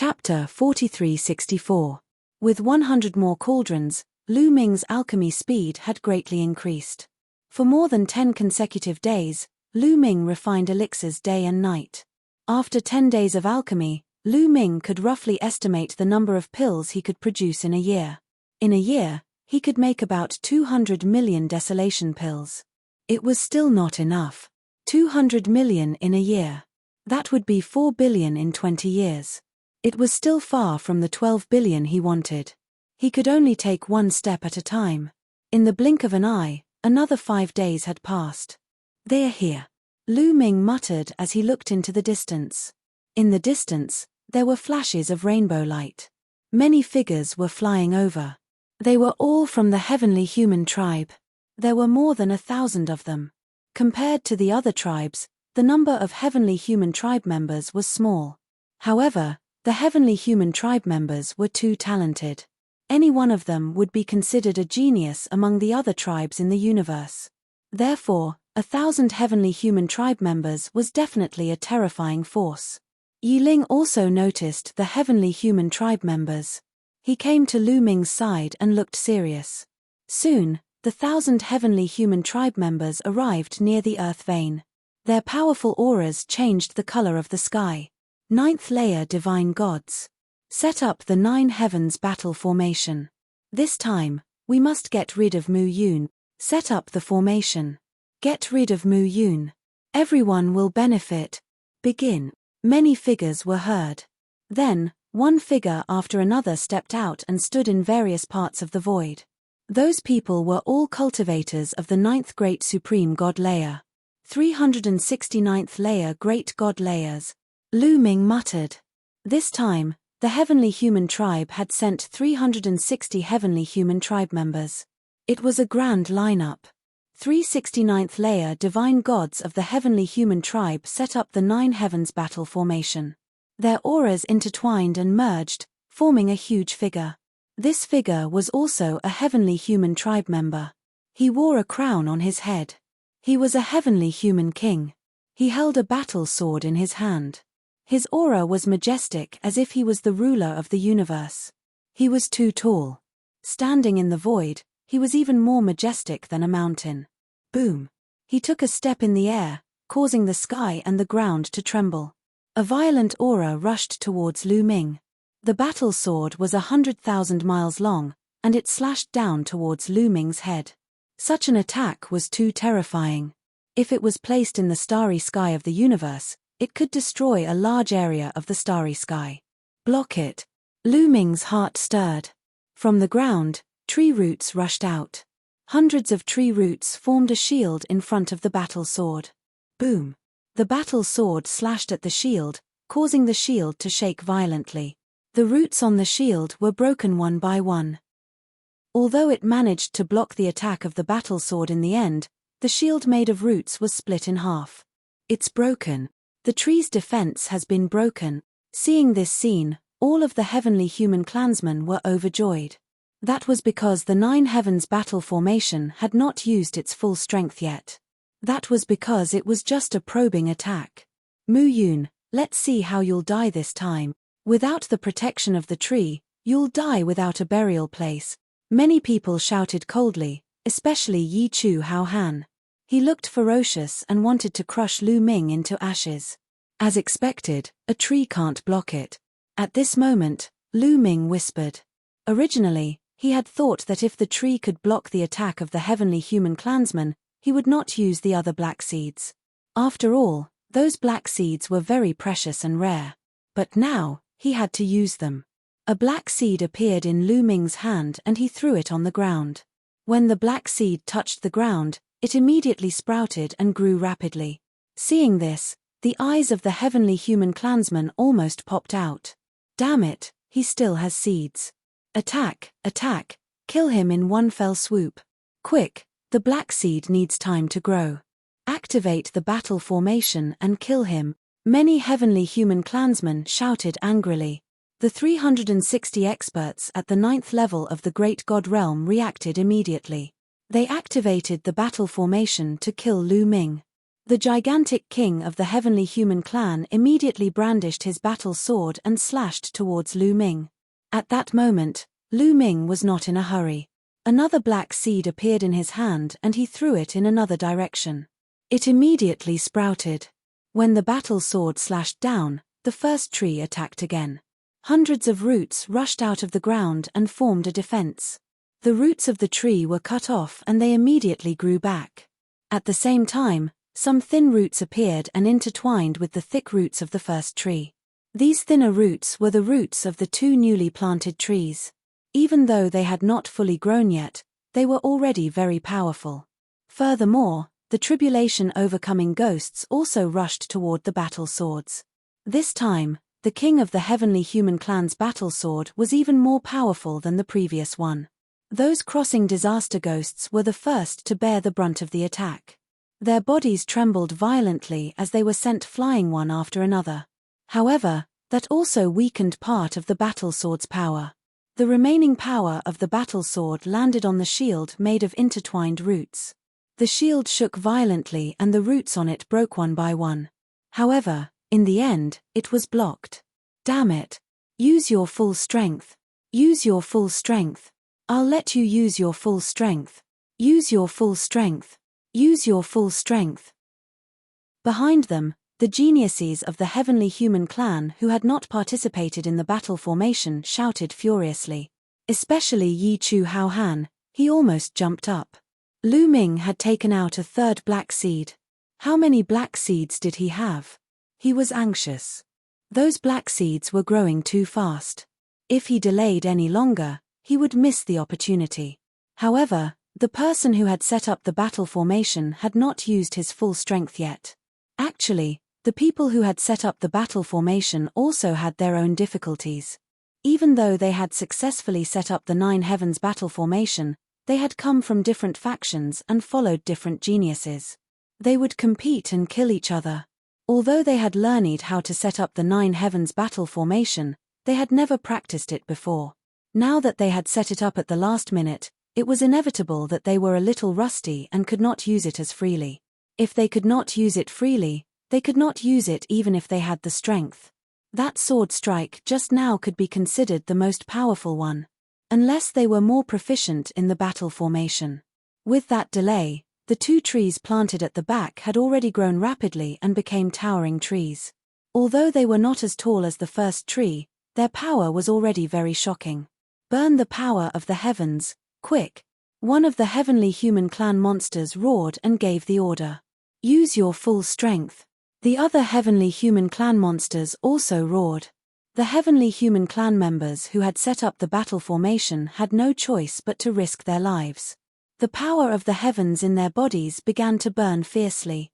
Chapter 4364. With 100 more cauldrons, Lu Ming's alchemy speed had greatly increased. For more than 10 consecutive days, Lu Ming refined elixirs day and night. After 10 days of alchemy, Lu Ming could roughly estimate the number of pills he could produce in a year. In a year, he could make about 200 million desolation pills. It was still not enough. 200 million in a year. That would be 4 billion in 20 years. It was still far from the 12 billion he wanted. He could only take one step at a time. In the blink of an eye, another 5 days had passed. "They are here," Lu Ming muttered as he looked into the distance. In the distance, there were flashes of rainbow light. Many figures were flying over. They were all from the heavenly human tribe. There were more than 1,000 of them. Compared to the other tribes, the number of heavenly human tribe members was small. However, the heavenly human tribe members were too talented. Any one of them would be considered a genius among the other tribes in the universe. Therefore, 1,000 heavenly human tribe members was definitely a terrifying force. Yi Ling also noticed the heavenly human tribe members. He came to Lu Ming's side and looked serious. Soon, the 1,000 heavenly human tribe members arrived near the earth vein. Their powerful auras changed the color of the sky. 9th layer divine gods. Set up the 9 heavens battle formation. This time, we must get rid of Mu Yun. Set up the formation. Get rid of Mu Yun. Everyone will benefit. Begin. Many figures were heard. Then, one figure after another stepped out and stood in various parts of the void. Those people were all cultivators of the 9th Great Supreme God layer. 369th layer Great God layers. Lu Ming muttered. This time, the heavenly human tribe had sent 360 heavenly human tribe members. It was a grand lineup. 369th layer divine gods of the heavenly human tribe set up the 9 heavens battle formation. Their auras intertwined and merged, forming a huge figure. This figure was also a heavenly human tribe member. He wore a crown on his head. He was a heavenly human king. He held a battle sword in his hand. His aura was majestic as if he was the ruler of the universe. He was too tall. Standing in the void, he was even more majestic than a mountain. Boom! He took a step in the air, causing the sky and the ground to tremble. A violent aura rushed towards Lu Ming. The battle sword was 100,000 miles long, and it slashed down towards Lu Ming's head. Such an attack was too terrifying. If it was placed in the starry sky of the universe, it could destroy a large area of the starry sky. Block it. Lu Ming's heart stirred. From the ground, tree roots rushed out. Hundreds of tree roots formed a shield in front of the battle sword. Boom! The battle sword slashed at the shield, causing the shield to shake violently. The roots on the shield were broken one by one. Although it managed to block the attack of the battle sword in the end, the shield made of roots was split in half. It's broken. The tree's defense has been broken. Seeing this scene, all of the heavenly human clansmen were overjoyed. That was because the 9 heavens battle formation had not used its full strength yet. That was because it was just a probing attack. Mu Yun, let's see how you'll die this time. Without the protection of the tree, you'll die without a burial place. Many people shouted coldly, especially Yi Chu Hao Han. He looked ferocious and wanted to crush Lu Ming into ashes. As expected, a tree can't block it. At this moment, Lu Ming whispered. Originally, he had thought that if the tree could block the attack of the heavenly human clansmen, he would not use the other black seeds. After all, those black seeds were very precious and rare. But now, he had to use them. A black seed appeared in Lu Ming's hand and he threw it on the ground. When the black seed touched the ground, it immediately sprouted and grew rapidly. Seeing this, the eyes of the heavenly human clansman almost popped out. Damn it, he still has seeds. Attack, attack, kill him in one fell swoop. Quick, the black seed needs time to grow. Activate the battle formation and kill him. Many heavenly human clansmen shouted angrily. The 360 experts at the 9th level of the Great God Realm reacted immediately. They activated the battle formation to kill Lu Ming. The gigantic king of the heavenly human clan immediately brandished his battle sword and slashed towards Lu Ming. At that moment, Lu Ming was not in a hurry. Another black seed appeared in his hand and he threw it in another direction. It immediately sprouted. When the battle sword slashed down, the first tree attacked again. Hundreds of roots rushed out of the ground and formed a defense. The roots of the tree were cut off and they immediately grew back. At the same time, some thin roots appeared and intertwined with the thick roots of the first tree. These thinner roots were the roots of the two newly planted trees. Even though they had not fully grown yet, they were already very powerful. Furthermore, the tribulation overcoming ghosts also rushed toward the battle swords. This time, the king of the heavenly human clan's battle sword was even more powerful than the previous one. Those crossing disaster ghosts were the first to bear the brunt of the attack. Their bodies trembled violently as they were sent flying one after another. However, that also weakened part of the battle sword's power. The remaining power of the battle sword landed on the shield made of intertwined roots. The shield shook violently and the roots on it broke one by one. However, in the end, it was blocked. Damn it. Use your full strength. Use your full strength. I'll let you use your full strength. Use your full strength. Use your full strength. Behind them, the geniuses of the heavenly human clan who had not participated in the battle formation shouted furiously. Especially Yi Chu Hao Han, he almost jumped up. Lu Ming had taken out a third black seed. How many black seeds did he have? He was anxious. Those black seeds were growing too fast. If he delayed any longer, he would miss the opportunity. However, the person who had set up the battle formation had not used his full strength yet. Actually, the people who had set up the battle formation also had their own difficulties. Even though they had successfully set up the Nine Heavens battle formation, they had come from different factions and followed different geniuses. They would compete and kill each other. Although they had learned how to set up the Nine Heavens battle formation, they had never practiced it before. Now that they had set it up at the last minute, it was inevitable that they were a little rusty and could not use it as freely. If they could not use it freely, they could not use it even if they had the strength. That sword strike just now could be considered the most powerful one. Unless they were more proficient in the battle formation. With that delay, the two trees planted at the back had already grown rapidly and became towering trees. Although they were not as tall as the first tree, their power was already very shocking. Burn the power of the heavens, quick! One of the heavenly human clan monsters roared and gave the order. Use your full strength. The other heavenly human clan monsters also roared. The heavenly human clan members who had set up the battle formation had no choice but to risk their lives. The power of the heavens in their bodies began to burn fiercely.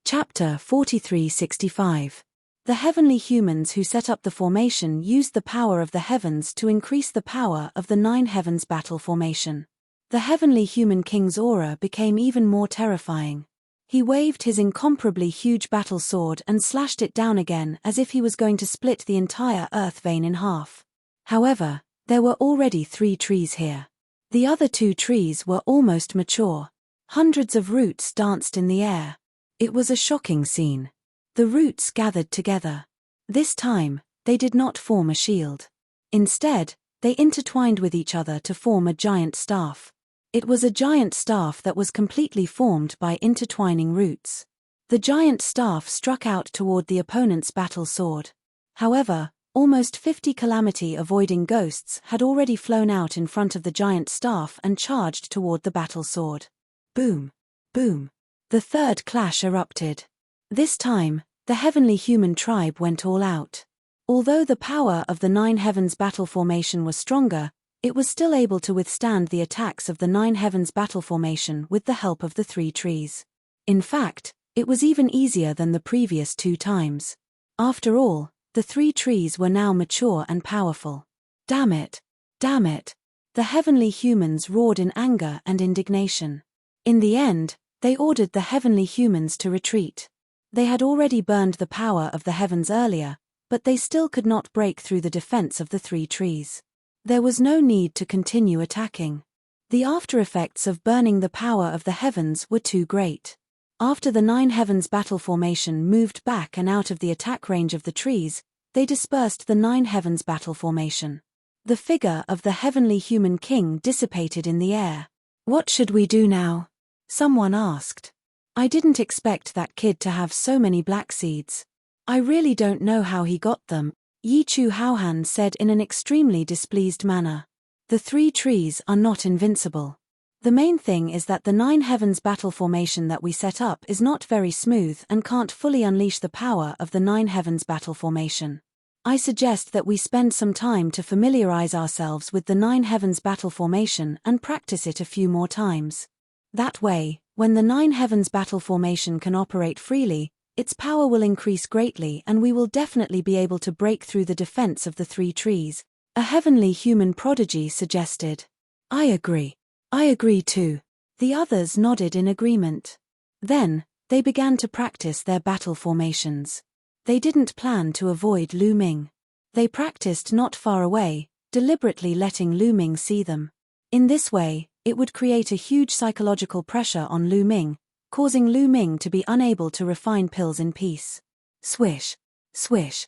Chapter 4365. The heavenly humans who set up the formation used the power of the heavens to increase the power of the Nine Heavens battle formation. The heavenly human king's aura became even more terrifying. He waved his incomparably huge battle sword and slashed it down again as if he was going to split the entire earth vein in half. However, there were already 3 trees here. The other 2 trees were almost mature. Hundreds of roots danced in the air. It was a shocking scene. The roots gathered together. This time, they did not form a shield. Instead, they intertwined with each other to form a giant staff. It was a giant staff that was completely formed by intertwining roots. The giant staff struck out toward the opponent's battle sword. However, almost 50 calamity-avoiding ghosts had already flown out in front of the giant staff and charged toward the battle sword. Boom! Boom! The third clash erupted. This time, the heavenly human tribe went all out. Although the power of the Nine Heavens battle formation was stronger, it was still able to withstand the attacks of the Nine Heavens battle formation with the help of the 3 trees. In fact, it was even easier than the previous 2 times. After all, the 3 trees were now mature and powerful. Damn it! Damn it! The heavenly humans roared in anger and indignation. In the end, they ordered the heavenly humans to retreat. They had already burned the power of the heavens earlier, but they still could not break through the defense of the 3 trees. There was no need to continue attacking. The after-effects of burning the power of the heavens were too great. After the 9 heavens battle formation moved back and out of the attack range of the trees, they dispersed the 9 heavens battle formation. The figure of the heavenly human king dissipated in the air. "What should we do now?" someone asked. "I didn't expect that kid to have so many black seeds. I really don't know how he got them," Yi Chu Haohan said in an extremely displeased manner. "The 3 trees are not invincible. The main thing is that the 9 heavens battle formation that we set up is not very smooth and can't fully unleash the power of the 9 heavens battle formation. I suggest that we spend some time to familiarize ourselves with the 9 heavens battle formation and practice it a few more times. That way, when the 9 heavens battle formation can operate freely, its power will increase greatly and we will definitely be able to break through the defense of the 3 trees," a heavenly human prodigy suggested. I agree too." The others nodded in agreement. Then, they began to practice their battle formations. They didn't plan to avoid Lu Ming. They practiced not far away, deliberately letting Lu Ming see them. In this way, it would create a huge psychological pressure on Lu Ming, causing Lu Ming to be unable to refine pills in peace. Swish, swish.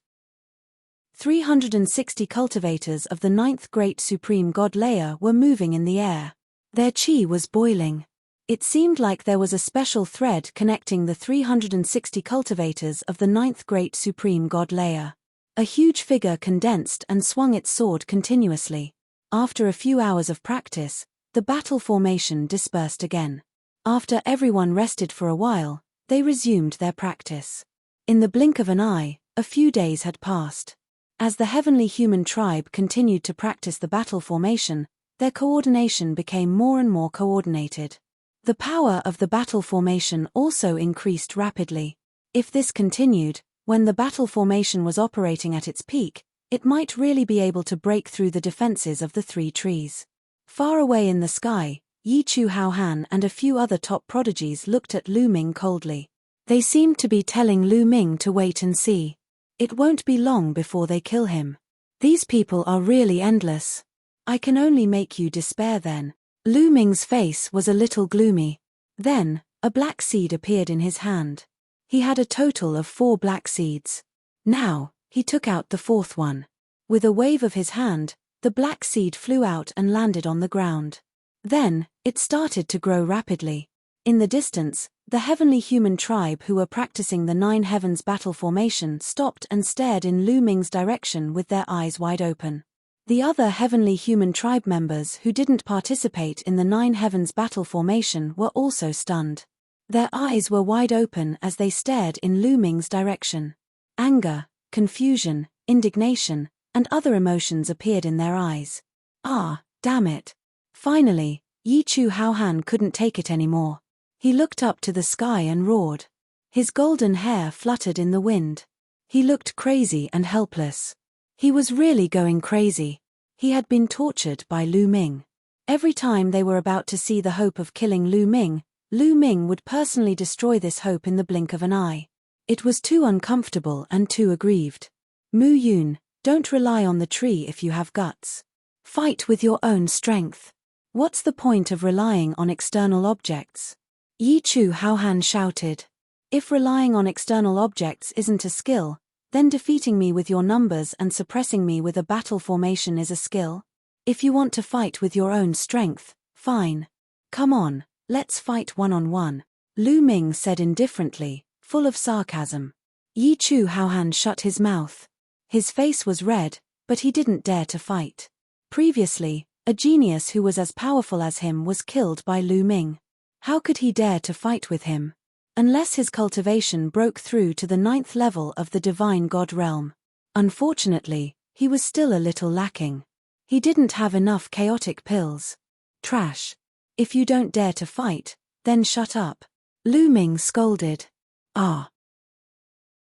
360 cultivators of the 9th Great Supreme God layer were moving in the air. Their chi was boiling. It seemed like there was a special thread connecting the 360 cultivators of the 9th Great Supreme God layer. A huge figure condensed and swung its sword continuously. After a few hours of practice, the battle formation dispersed again. After everyone rested for a while, they resumed their practice. In the blink of an eye, a few days had passed. As the heavenly human tribe continued to practice the battle formation, their coordination became more and more coordinated. The power of the battle formation also increased rapidly. If this continued, when the battle formation was operating at its peak, it might really be able to break through the defenses of the 3 trees. Far away in the sky, Yi Chu Haohan and a few other top prodigies looked at Lu Ming coldly. They seemed to be telling Lu Ming to wait and see. It won't be long before they kill him. These people are really endless. I can only make you despair then. Lu Ming's face was a little gloomy. Then, a black seed appeared in his hand. He had a total of 4 black seeds. Now, he took out the 4th one. With a wave of his hand, the black seed flew out and landed on the ground. Then, it started to grow rapidly. In the distance, the heavenly human tribe who were practicing the 9 heavens battle formation stopped and stared in Lu Ming's direction with their eyes wide open. The other heavenly human tribe members who didn't participate in the 9 heavens battle formation were also stunned. Their eyes were wide open as they stared in Lu Ming's direction. Anger, confusion, indignation, and other emotions appeared in their eyes. Ah, damn it. Finally, Yi Chu Haohan couldn't take it anymore. He looked up to the sky and roared. His golden hair fluttered in the wind. He looked crazy and helpless. He was really going crazy. He had been tortured by Lu Ming. Every time they were about to see the hope of killing Lu Ming would personally destroy this hope in the blink of an eye. It was too uncomfortable and too aggrieved. Mu Yun, don't rely on the tree if you have guts. Fight with your own strength. What's the point of relying on external objects? Yi Chu Haohan shouted. If relying on external objects isn't a skill, then defeating me with your numbers and suppressing me with a battle formation is a skill? If you want to fight with your own strength, fine. Come on, let's fight one-on-one, Lu Ming said indifferently, full of sarcasm. Yi Chu Haohan shut his mouth. His face was red, but he didn't dare to fight. Previously, a genius who was as powerful as him was killed by Lu Ming. How could he dare to fight with him? Unless his cultivation broke through to the 9th level of the divine god realm. Unfortunately, he was still a little lacking. He didn't have enough chaotic pills. Trash. If you don't dare to fight, then shut up, Lu Ming scolded. Ah.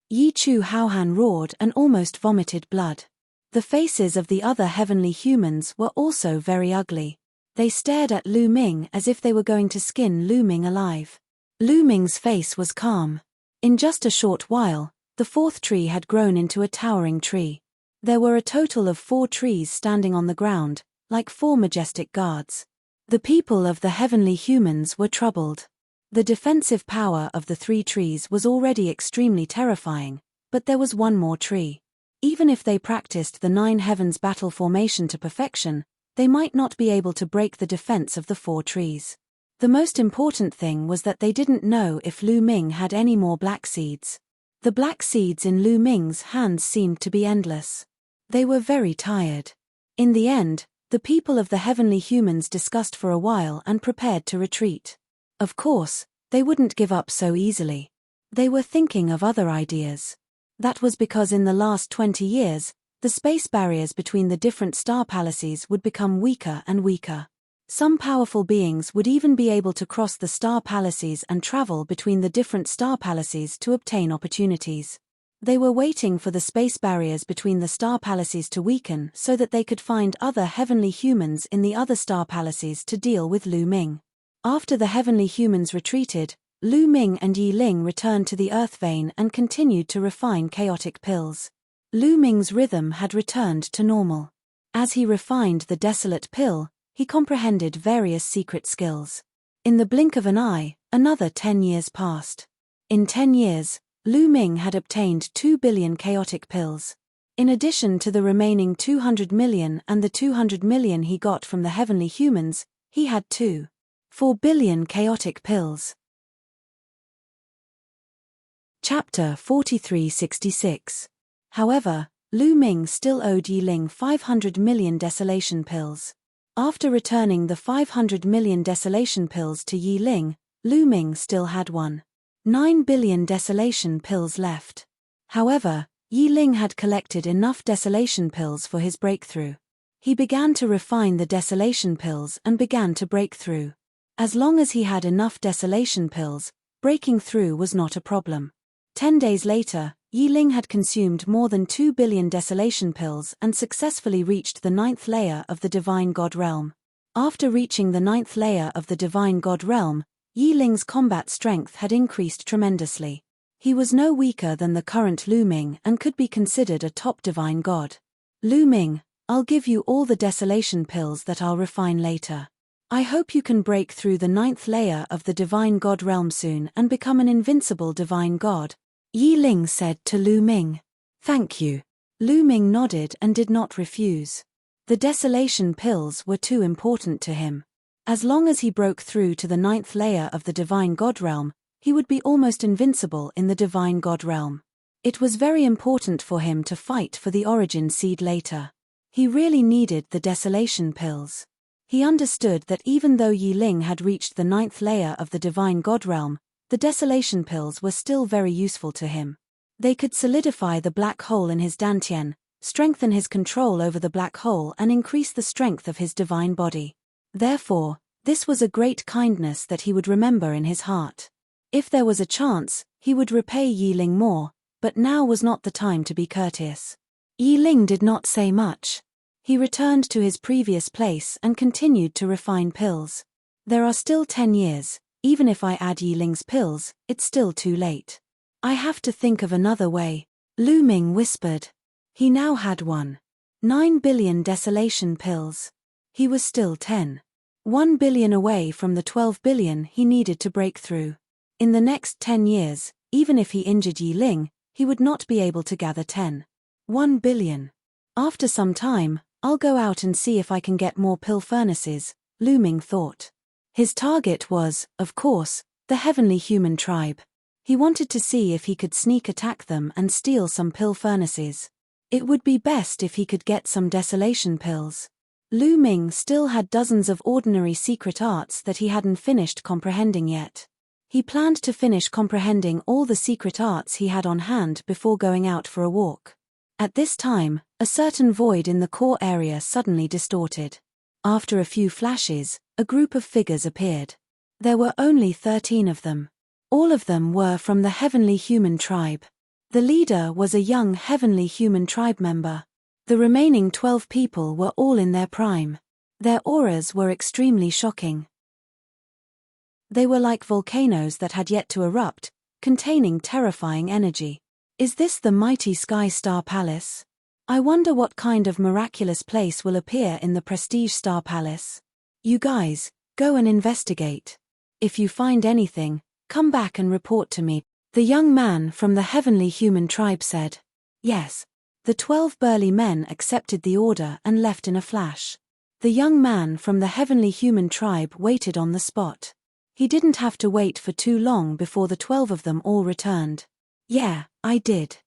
Yi Chu Haohan roared and almost vomited blood. The faces of the other heavenly humans were also very ugly. They stared at Lu Ming as if they were going to skin Lu Ming alive. Lu Ming's face was calm. In just a short while, the 4th tree had grown into a towering tree. There were a total of 4 trees standing on the ground, like 4 majestic guards. The people of the heavenly humans were troubled. The defensive power of the 3 trees was already extremely terrifying, but there was one more tree. Even if they practiced the 9 heavens battle formation to perfection, they might not be able to break the defense of the 4 trees. The most important thing was that they didn't know if Lu Ming had any more black seeds. The black seeds in Lu Ming's hands seemed to be endless. They were very tired. In the end, the people of the heavenly humans discussed for a while and prepared to retreat. Of course, they wouldn't give up so easily. They were thinking of other ideas. That was because in the last 20 years, the space barriers between the different star palaces would become weaker and weaker. Some powerful beings would even be able to cross the star palaces and travel between the different star palaces to obtain opportunities. They were waiting for the space barriers between the star palaces to weaken so that they could find other heavenly humans in the other star palaces to deal with Lu Ming. After the heavenly humans retreated, Lu Ming and Yi Ling returned to the earth vein and continued to refine chaotic pills. Lu Ming's rhythm had returned to normal. As he refined the desolate pill, he comprehended various secret skills. In the blink of an eye, another 10 years passed. In 10 years, Lu Ming had obtained 2 billion chaotic pills. In addition to the remaining 200 million and the 200 million he got from the heavenly humans, he had 4 billion chaotic pills. Chapter 4366. However, Lu Ming still owed Yi Ling 500 million desolation pills. After returning the 500 million desolation pills to Yi Ling, Lu Ming still had 9 billion desolation pills left. However, Yi Ling had collected enough desolation pills for his breakthrough. He began to refine the desolation pills and began to break through. As long as he had enough desolation pills, breaking through was not a problem. 10 days later, Yi Ling had consumed more than 2 billion desolation pills and successfully reached the 9th layer of the Divine God Realm. After reaching the 9th layer of the Divine God Realm, Yi Ling's combat strength had increased tremendously. He was no weaker than the current Lu Ming and could be considered a top divine god. Lu Ming, I'll give you all the desolation pills that I'll refine later. I hope you can break through the 9th layer of the Divine God Realm soon and become an invincible divine god, Yi Ling said to Lu Ming. Thank you. Lu Ming nodded and did not refuse. The desolation pills were too important to him. As long as he broke through to the 9th layer of the Divine God Realm, he would be almost invincible in the Divine God Realm. It was very important for him to fight for the origin seed later. He really needed the desolation pills. He understood that even though Yi Ling had reached the 9th layer of the Divine God Realm, the desolation pills were still very useful to him. They could solidify the black hole in his dantian, strengthen his control over the black hole and increase the strength of his divine body. Therefore, this was a great kindness that he would remember in his heart. If there was a chance, he would repay Yi Ling more, but now was not the time to be courteous. Yi Ling did not say much. He returned to his previous place and continued to refine pills. There are still 10 years. Even if I add Yi Ling's pills, it's still too late. I have to think of another way, Lu Ming whispered. He now had 9 billion desolation pills. He was still 1 billion away from the 12 billion he needed to break through. In the next 10 years, even if he injured Yi Ling, he would not be able to gather 1 billion. After some time, I'll go out and see if I can get more pill furnaces, Lu Ming thought. His target was, of course, the heavenly human tribe. He wanted to see if he could sneak attack them and steal some pill furnaces. It would be best if he could get some desolation pills. Lu Ming still had dozens of ordinary secret arts that he hadn't finished comprehending yet. He planned to finish comprehending all the secret arts he had on hand before going out for a walk. At this time, a certain void in the core area suddenly distorted. After a few flashes, a group of figures appeared. There were only 13 of them. All of them were from the heavenly human tribe. The leader was a young heavenly human tribe member. The remaining 12 people were all in their prime. Their auras were extremely shocking. They were like volcanoes that had yet to erupt, containing terrifying energy. Is this the mighty Sky Star Palace? I wonder what kind of miraculous place will appear in the Prestige Star Palace. You guys, Go and investigate. If you find anything, come back and report to me. The young man from the heavenly human tribe said. Yes. The 12 burly men accepted the order and left in a flash. The young man from the heavenly human tribe waited on the spot. He didn't have to wait for too long before the 12 of them all returned. Yeah, I did.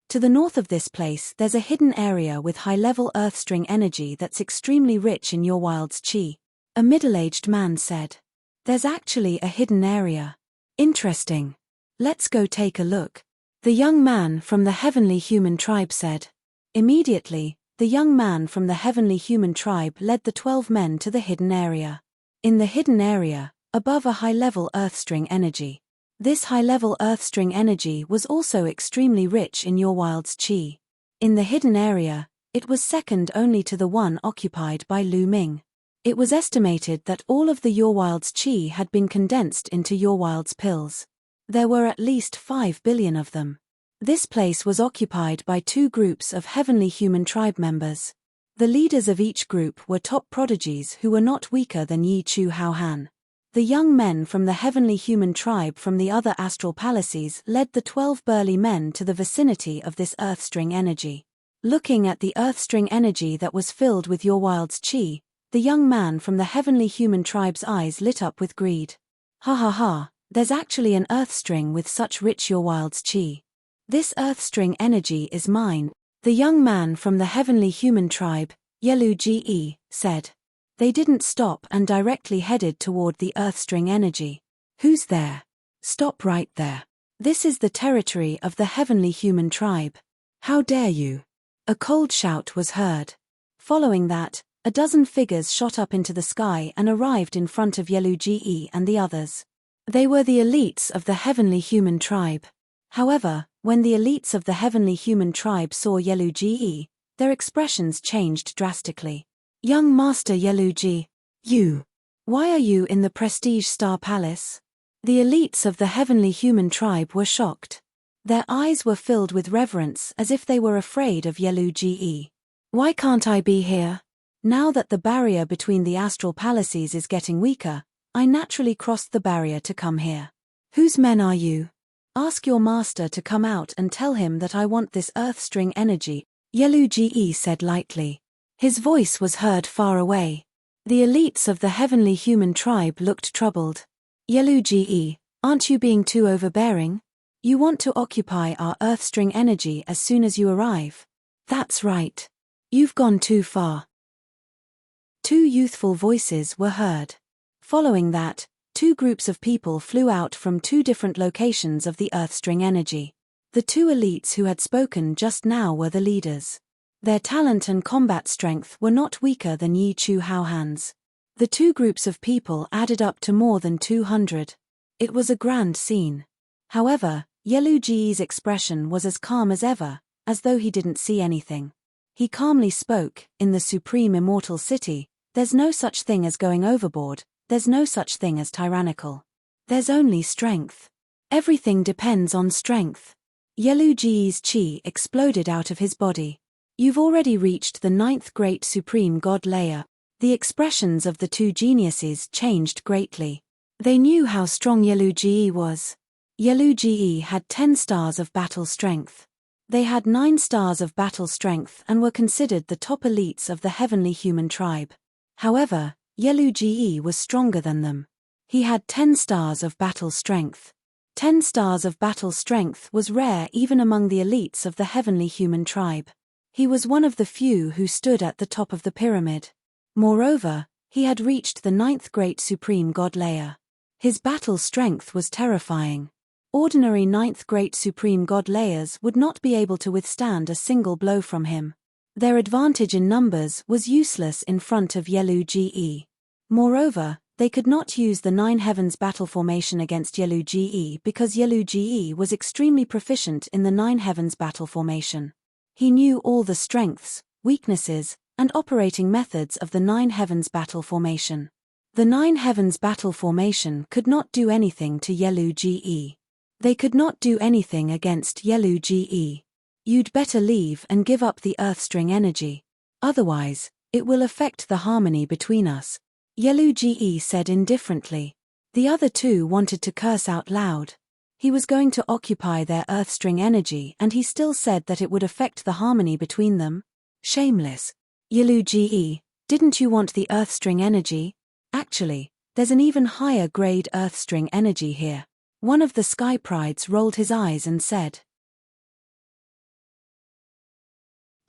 To the north of this place there's a hidden area with high-level earthstring energy that's extremely rich in your wild's chi. A middle-aged man said. There's actually a hidden area. Interesting. Let's go take a look. The young man from the heavenly human tribe said. Immediately, the young man from the heavenly human tribe led the 12 men to the hidden area. In the hidden area, above a high-level earthstring energy. This high-level earthstring energy was also extremely rich in your wild's chi. In the hidden area, it was second only to the one occupied by Lu Ming. It was estimated that all of the your wild's chi had been condensed into your wild's pills. There were at least 5 billion of them. This place was occupied by 2 groups of heavenly human tribe members. The leaders of each group were top prodigies who were not weaker than Yi Chu Hao Han. The young men from the heavenly human tribe from the other astral palaces led the 12 burly men to the vicinity of this earthstring energy. Looking at the earthstring energy that was filled with your wild's chi, the young man from the heavenly human tribe's eyes lit up with greed. Ha ha ha, there's actually an earthstring with such rich your wild's chi. This earthstring energy is mine, the young man from the heavenly human tribe, Yelu Ge, said. They didn't stop and directly headed toward the earthstring energy. Who's there? Stop right there. This is the territory of the heavenly human tribe. How dare you? A cold shout was heard. Following that, a dozen figures shot up into the sky and arrived in front of Yelu Ge and the others. They were the elites of the heavenly human tribe. However, when the elites of the heavenly human tribe saw Yelu Ge, their expressions changed drastically. Young Master Yelu Ge, why are you in the Prestige Star Palace? The elites of the heavenly human tribe were shocked. Their eyes were filled with reverence as if they were afraid of Yelu Ge. Why can't I be here? Now that the barrier between the astral palaces is getting weaker, I naturally crossed the barrier to come here. Whose men are you? Ask your master to come out and tell him that I want this earthstring energy, Yelu Ge said lightly. His voice was heard far away. The elites of the heavenly human tribe looked troubled. Yelu Ge, aren't you being too overbearing? You want to occupy our earthstring energy as soon as you arrive. That's right. You've gone too far. 2 youthful voices were heard. Following that, 2 groups of people flew out from 2 different locations of the earthstring energy. The 2 elites who had spoken just now were the leaders. Their talent and combat strength were not weaker than Yi Chu Hao Han's. The 2 groups of people added up to more than 200. It was a grand scene. However, Yelu Ge's expression was as calm as ever, as though he didn't see anything. He calmly spoke, in the supreme immortal city, there's no such thing as going overboard, there's no such thing as tyrannical. There's only strength. Everything depends on strength. Yelu Ge's chi exploded out of his body. You've already reached the 9th great supreme god layer. The expressions of the 2 geniuses changed greatly. They knew how strong Yelu Ge was. Yelu Ge had 10 stars of battle strength. They had 9 stars of battle strength and were considered the top elites of the heavenly human tribe. However, Yelu Ge was stronger than them. He had 10 stars of battle strength. 10 stars of battle strength was rare even among the elites of the heavenly human tribe. He was one of the few who stood at the top of the pyramid. Moreover, he had reached the 9th great supreme god layer. His battle strength was terrifying. Ordinary 9th great supreme god layers would not be able to withstand a single blow from him. Their advantage in numbers was useless in front of Yelu Ge. Moreover, they could not use the 9 heavens battle formation against Yelu Ge because Yelu Ge was extremely proficient in the 9 heavens battle formation. He knew all the strengths, weaknesses, and operating methods of the 9 heavens battle formation. The 9 heavens battle formation could not do anything to Yelu Ge. They could not do anything against Yelu Ge. You'd better leave and give up the earthstring energy. Otherwise, it will affect the harmony between us. Yelu Ge said indifferently. The other two wanted to curse out loud. He was going to occupy their earth-string energy and he still said that it would affect the harmony between them? Shameless. Yelu Ge, didn't you want the earth-string energy? Actually, there's an even higher grade earth-string energy here. One of the Sky Prides rolled his eyes and said.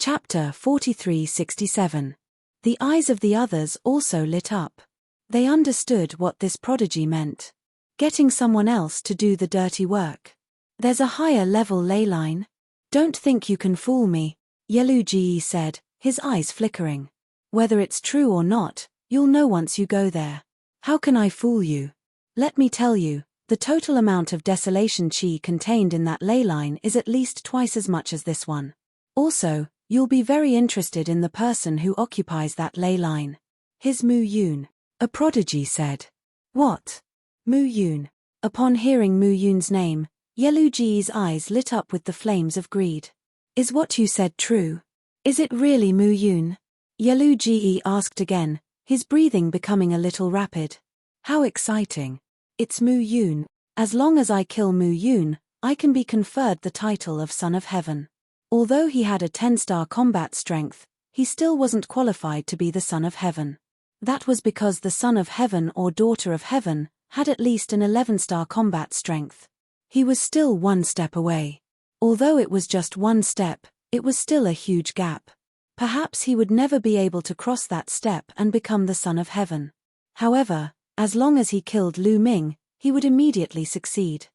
Chapter 4367. The eyes of the others also lit up. They understood what this prodigy meant. Getting someone else to do the dirty work. There's a higher level ley line. Don't think you can fool me, Yelu Ge said, his eyes flickering. Whether it's true or not, you'll know once you go there. How can I fool you? Let me tell you, the total amount of desolation chi contained in that ley line is at least twice as much as this one. Also, you'll be very interested in the person who occupies that ley line. His Mu Yun. A prodigy said. What? Mu Yun. Upon hearing Mu Yun's name, Yelu Ge's eyes lit up with the flames of greed. Is what you said true? Is it really Mu Yun? Yelu Ge asked again, his breathing becoming a little rapid. How exciting. It's Mu Yun. As long as I kill Mu Yun, I can be conferred the title of Son of Heaven. Although he had a 10-star combat strength, he still wasn't qualified to be the Son of Heaven. That was because the Son of Heaven or Daughter of Heaven had at least an 11-star combat strength. He was still one step away. Although it was just one step, it was still a huge gap. Perhaps he would never be able to cross that step and become the Son of Heaven. However, as long as he killed Lu Ming, he would immediately succeed.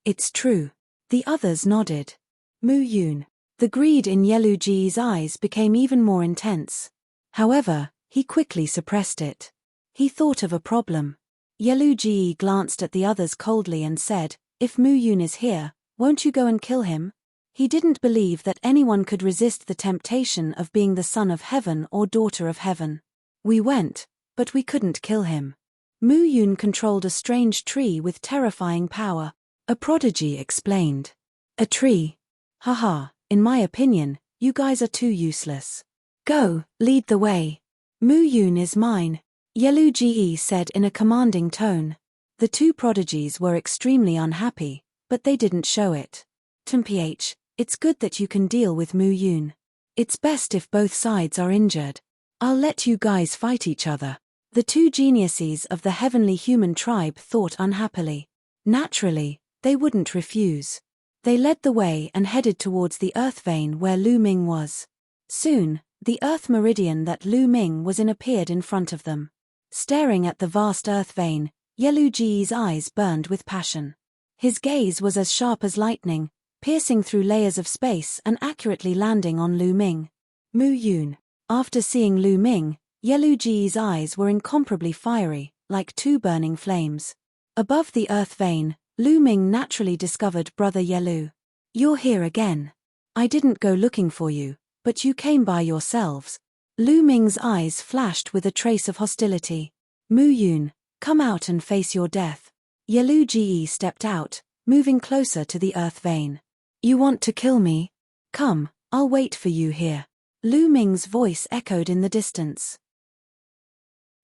It's true. The others nodded. Mu Yun. The greed in Yelu Ge's eyes became even more intense. However, he quickly suppressed it. He thought of a problem. Yelu Ge glanced at the others coldly and said, If Mu Yun is here, won't you go and kill him? He didn't believe that anyone could resist the temptation of being the Son of Heaven or Daughter of Heaven. We went, but we couldn't kill him. Mu Yun controlled a strange tree with terrifying power. A prodigy explained. A tree? Haha, in my opinion, you guys are too useless. Go, lead the way. Mu Yun is mine, Yelu Ge said in a commanding tone. The two prodigies were extremely unhappy, but they didn't show it. Mph, it's good that you can deal with Mu Yun. It's best if both sides are injured. I'll let you guys fight each other. The two geniuses of the heavenly human tribe thought unhappily. Naturally, they wouldn't refuse. They led the way and headed towards the earth vein where Lu Ming was. Soon, the earth meridian that Lu Ming was in appeared in front of them. Staring at the vast earth vein, Yelu Ge's eyes burned with passion. His gaze was as sharp as lightning, piercing through layers of space and accurately landing on Lu Ming. Mu Yun. After seeing Lu Ming, Yelu Ge's eyes were incomparably fiery, like two burning flames. Above the earth vein, Lu Ming naturally discovered Brother Yelu. You're here again. I didn't go looking for you, but you came by yourselves. Lu Ming's eyes flashed with a trace of hostility. Mu Yun, come out and face your death. Yelu Ge stepped out, moving closer to the earth vein. You want to kill me? Come, I'll wait for you here. Lu Ming's voice echoed in the distance.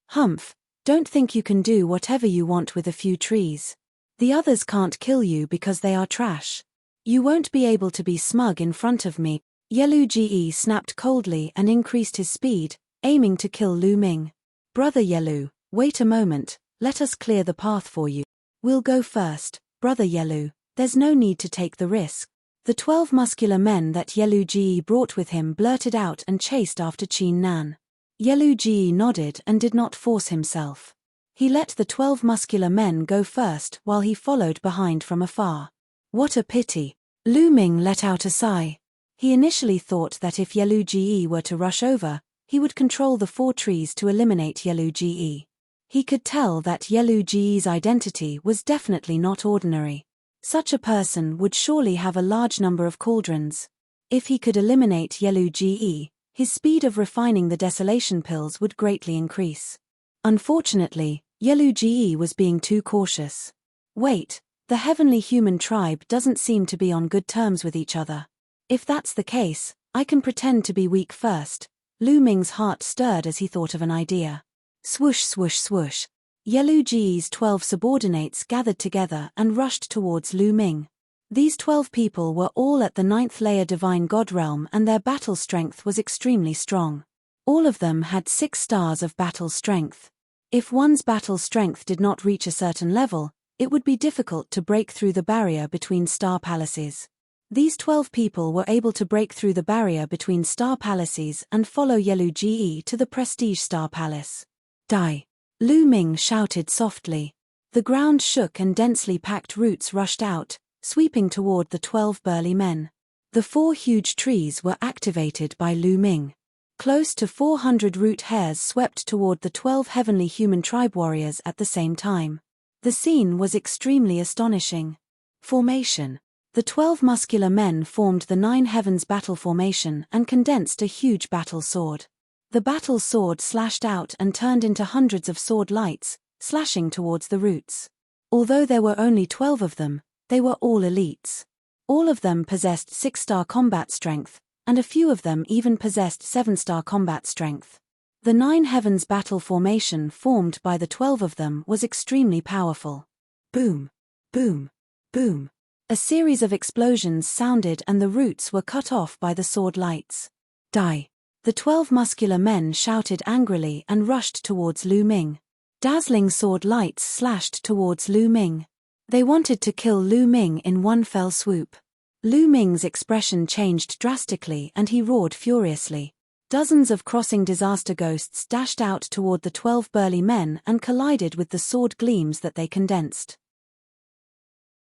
Humph, don't think you can do whatever you want with a few trees. The others can't kill you because they are trash. You won't be able to be smug in front of me. Yelu Ge snapped coldly and increased his speed, aiming to kill Lu Ming. Brother Yelu, wait a moment, let us clear the path for you. We'll go first, Brother Yelu, there's no need to take the risk. The 12 muscular men that Yelu Ge brought with him blurted out and chased after Qin Nan. Yelu Ge nodded and did not force himself. He let the 12 muscular men go first while he followed behind from afar. What a pity. Lu Ming let out a sigh. He initially thought that if Yelu Ge were to rush over, he would control the 4 trees to eliminate Yelu Ge. He could tell that Yelu Ge's identity was definitely not ordinary. Such a person would surely have a large number of cauldrons. If he could eliminate Yelu Ge, his speed of refining the desolation pills would greatly increase. Unfortunately, Yelu Ge was being too cautious. Wait, the heavenly human tribe doesn't seem to be on good terms with each other. If that's the case, I can pretend to be weak first. Lu Ming's heart stirred as he thought of an idea. Swoosh, swoosh, swoosh. Yellow Ji's 12 subordinates gathered together and rushed towards Lu Ming. These 12 people were all at the 9th layer divine god realm, and their battle strength was extremely strong. All of them had 6 stars of battle strength. If one's battle strength did not reach a certain level, it would be difficult to break through the barrier between star palaces. These 12 people were able to break through the barrier between star palaces and follow Yellow Ji to the prestige star palace. Die! Lu Ming shouted softly. The ground shook and densely packed roots rushed out, sweeping toward the 12 burly men. The 4 huge trees were activated by Lu Ming. Close to 400 root hairs swept toward the 12 heavenly human tribe warriors at the same time. The scene was extremely astonishing. Formation. The 12 muscular men formed the 9 heavens battle formation and condensed a huge battle sword. The battle sword slashed out and turned into hundreds of sword lights, slashing towards the roots. Although there were only 12 of them, they were all elites. All of them possessed 6-star combat strength, and a few of them even possessed 7-star combat strength. The 9 heavens battle formation formed by the 12 of them was extremely powerful. Boom! Boom! Boom! A series of explosions sounded and the roots were cut off by the sword lights. Die! The 12 muscular men shouted angrily and rushed towards Lu Ming. Dazzling sword lights slashed towards Lu Ming. They wanted to kill Lu Ming in one fell swoop. Lu Ming's expression changed drastically and he roared furiously. Dozens of crossing disaster ghosts dashed out toward the 12 burly men and collided with the sword gleams that they condensed.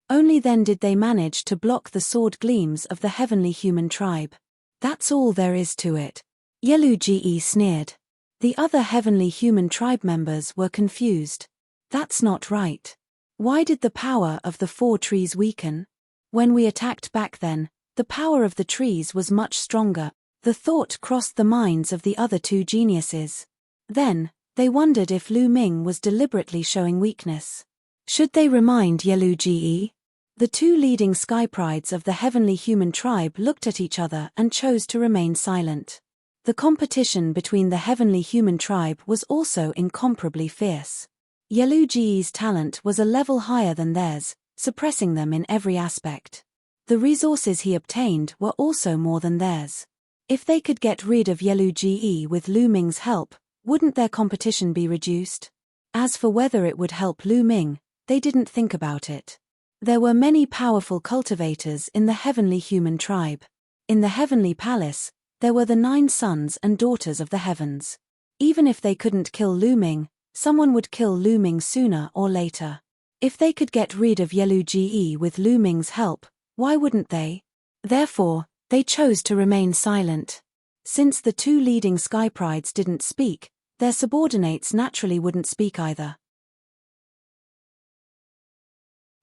Only then did they manage to block the sword gleams of the heavenly human tribe. That's all there is to it. Yellow Ji sneered. The other heavenly human tribe members were confused. That's not right. Why did the power of the 4 trees weaken? When we attacked back then, the power of the trees was much stronger. The thought crossed the minds of the other 2 geniuses. Then, they wondered if Lu Ming was deliberately showing weakness. Should they remind Yellow Ji? The 2 leading sky prides of the heavenly human tribe looked at each other and chose to remain silent. The competition between the heavenly human tribe was also incomparably fierce. Yellow Ji's talent was a level higher than theirs, suppressing them in every aspect. The resources he obtained were also more than theirs. If they could get rid of Yellow Ji with Lu Ming's help, wouldn't their competition be reduced? As for whether it would help Lu Ming, they didn't think about it. There were many powerful cultivators in the heavenly human tribe. In the heavenly palace, there were the 9 sons and daughters of the heavens. Even if they couldn't kill Lu Ming, someone would kill Lu Ming sooner or later. If they could get rid of Yellow Ji with Lu Ming's help, why wouldn't they? Therefore, they chose to remain silent. Since the 2 leading sky prides didn't speak, their subordinates naturally wouldn't speak either.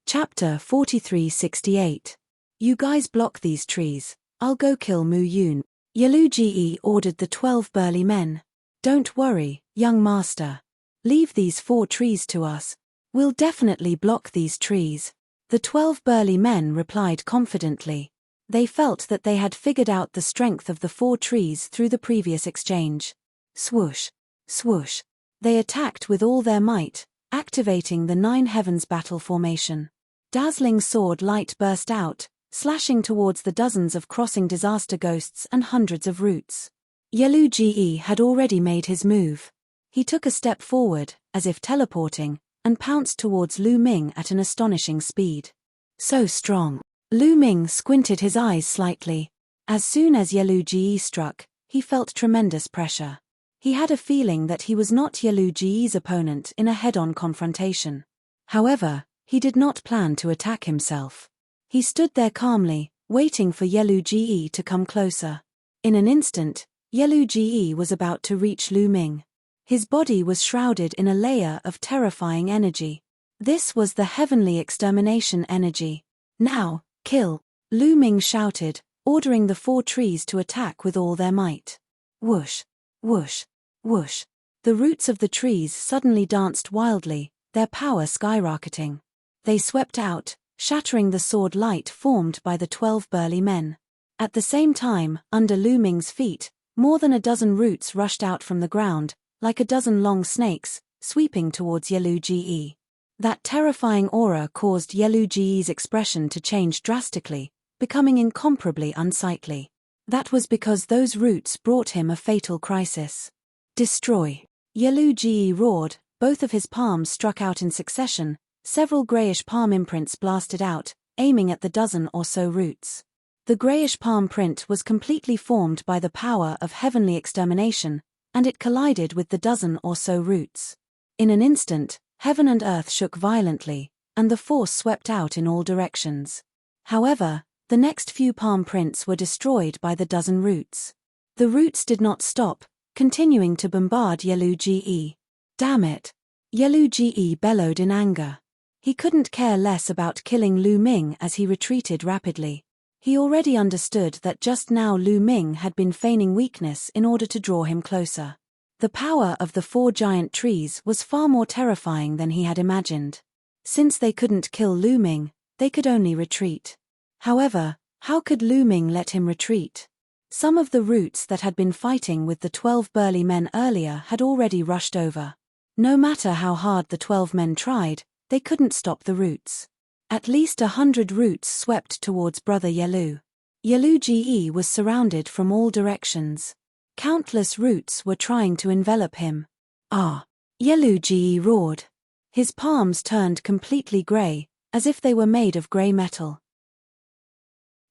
Chapter 4368. You guys block these trees. I'll go kill Mu Yun. Yellow Ji ordered the 12 burly men. Don't worry, young master. Leave these 4 trees to us. We'll definitely block these trees. The 12 burly men replied confidently. They felt that they had figured out the strength of the 4 trees through the previous exchange. Swoosh, swoosh. They attacked with all their might, activating the 9 heavens battle formation. Dazzling sword light burst out, slashing towards the dozens of crossing disaster ghosts and hundreds of roots. Yellow Ji had already made his move. He took a step forward, as if teleporting, and pounced towards Lu Ming at an astonishing speed. So strong. Lu Ming squinted his eyes slightly. As soon as Yellow Ji struck, he felt tremendous pressure. He had a feeling that he was not Yellow Ji's opponent in a head-on confrontation. However, he did not plan to attack himself. He stood there calmly, waiting for Yellow Ji to come closer. In an instant, Yellow Ji was about to reach Lu Ming. His body was shrouded in a layer of terrifying energy. This was the heavenly extermination energy. Now, kill! Lu Ming shouted, ordering the 4 trees to attack with all their might. Whoosh! Whoosh! Whoosh! The roots of the trees suddenly danced wildly, their power skyrocketing. They swept out, shattering the sword light formed by the 12 burly men. At the same time, under Lu Ming's feet, more than a dozen roots rushed out from the ground, like a dozen long snakes, sweeping towards Yeluge. That terrifying aura caused Yeluge's expression to change drastically, becoming incomparably unsightly. That was because those roots brought him a fatal crisis. Destroy! Yeluge roared, both of his palms struck out in succession, several greyish palm imprints blasted out, aiming at the dozen or so roots. The greyish palm print was completely formed by the power of heavenly extermination, and it collided with the dozen or so roots. In an instant, heaven and earth shook violently, and the force swept out in all directions. However, the next few palm prints were destroyed by the dozen roots. The roots did not stop, continuing to bombard Yeluge. Damn it! Yeluge bellowed in anger. He couldn't care less about killing Lu Ming as he retreated rapidly. He already understood that just now Lu Ming had been feigning weakness in order to draw him closer. The power of the 4 giant trees was far more terrifying than he had imagined. Since they couldn't kill Lu Ming, they could only retreat. However, how could Lu Ming let him retreat? Some of the roots that had been fighting with the 12 burly men earlier had already rushed over. No matter how hard the 12 men tried, they couldn't stop the roots. At least 100 roots swept towards Brother Yelu. Yeluge was surrounded from all directions. Countless roots were trying to envelop him. Ah! Yeluge roared. His palms turned completely grey, as if they were made of grey metal.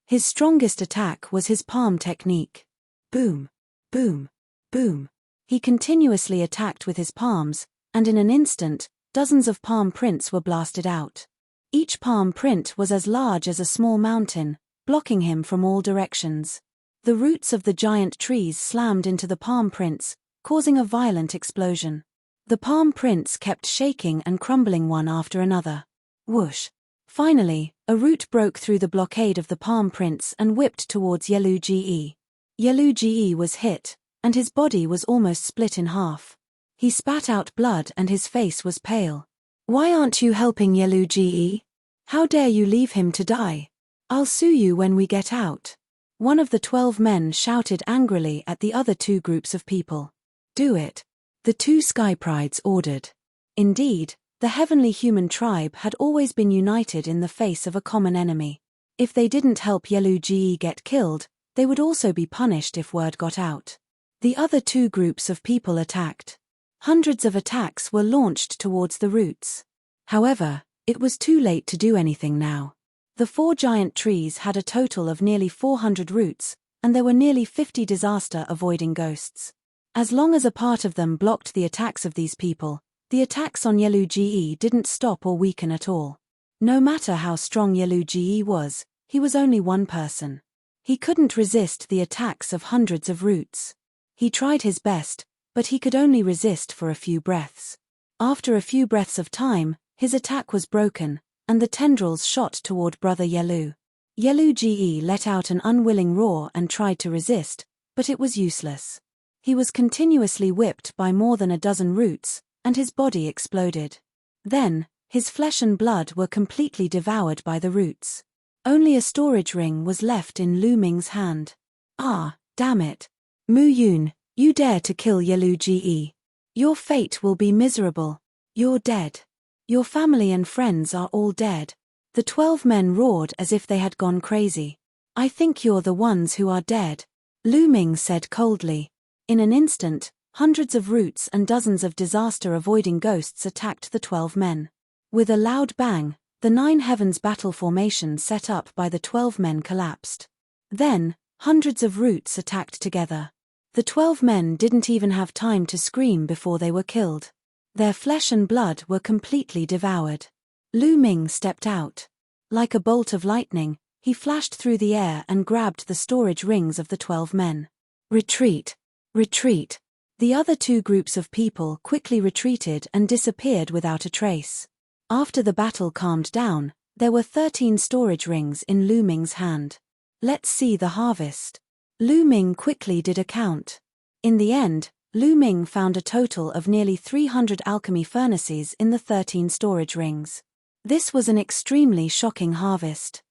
His strongest attack was his palm technique. Boom! Boom! Boom! He continuously attacked with his palms, and in an instant, dozens of palm prints were blasted out. Each palm print was as large as a small mountain, blocking him from all directions. The roots of the giant trees slammed into the palm prints, causing a violent explosion. The palm prints kept shaking and crumbling one after another. Whoosh! Finally, a root broke through the blockade of the palm prints and whipped towards Yeluge. Yeluge was hit, and his body was almost split in half. He spat out blood and his face was pale. Why aren't you helping Yeluge? How dare you leave him to die? I'll sue you when we get out. One of the 12 men shouted angrily at the other 2 groups of people. Do it. The 2 sky prides ordered. Indeed, the heavenly human tribe had always been united in the face of a common enemy. If they didn't help Yeluge get killed, they would also be punished if word got out. The other 2 groups of people attacked. Hundreds of attacks were launched towards the roots. However, it was too late to do anything now. The 4 giant trees had a total of nearly 400 roots, and there were nearly 50 disaster-avoiding ghosts. As long as a part of them blocked the attacks of these people, the attacks on Yeluge didn't stop or weaken at all. No matter how strong Yeluge was, he was only one person. He couldn't resist the attacks of hundreds of roots. He tried his best, but he could only resist for a few breaths. After a few breaths of time, his attack was broken, and the tendrils shot toward Brother Yelu. Yeluge let out an unwilling roar and tried to resist, but it was useless. He was continuously whipped by more than a dozen roots, and his body exploded. Then, his flesh and blood were completely devoured by the roots. Only a storage ring was left in Lu Ming's hand. Ah, damn it. Mu Yun, you dare to kill Yeluge. Your fate will be miserable. You're dead. Your family and friends are all dead. The 12 men roared as if they had gone crazy. I think you're the ones who are dead, Lu Ming said coldly. In an instant, hundreds of roots and dozens of disaster-avoiding ghosts attacked the 12 men. With a loud bang, the 9 heavens battle formation set up by the 12 men collapsed. Then, hundreds of roots attacked together. The 12 men didn't even have time to scream before they were killed. Their flesh and blood were completely devoured. Lu Ming stepped out. Like a bolt of lightning, he flashed through the air and grabbed the storage rings of the 12 men. Retreat! Retreat! The other 2 groups of people quickly retreated and disappeared without a trace. After the battle calmed down, there were 13 storage rings in Lu Ming's hand. Let's see the harvest. Lu Ming quickly did a count. In the end, Lu Ming found a total of nearly 300 alchemy furnaces in the 13 storage rings. This was an extremely shocking harvest.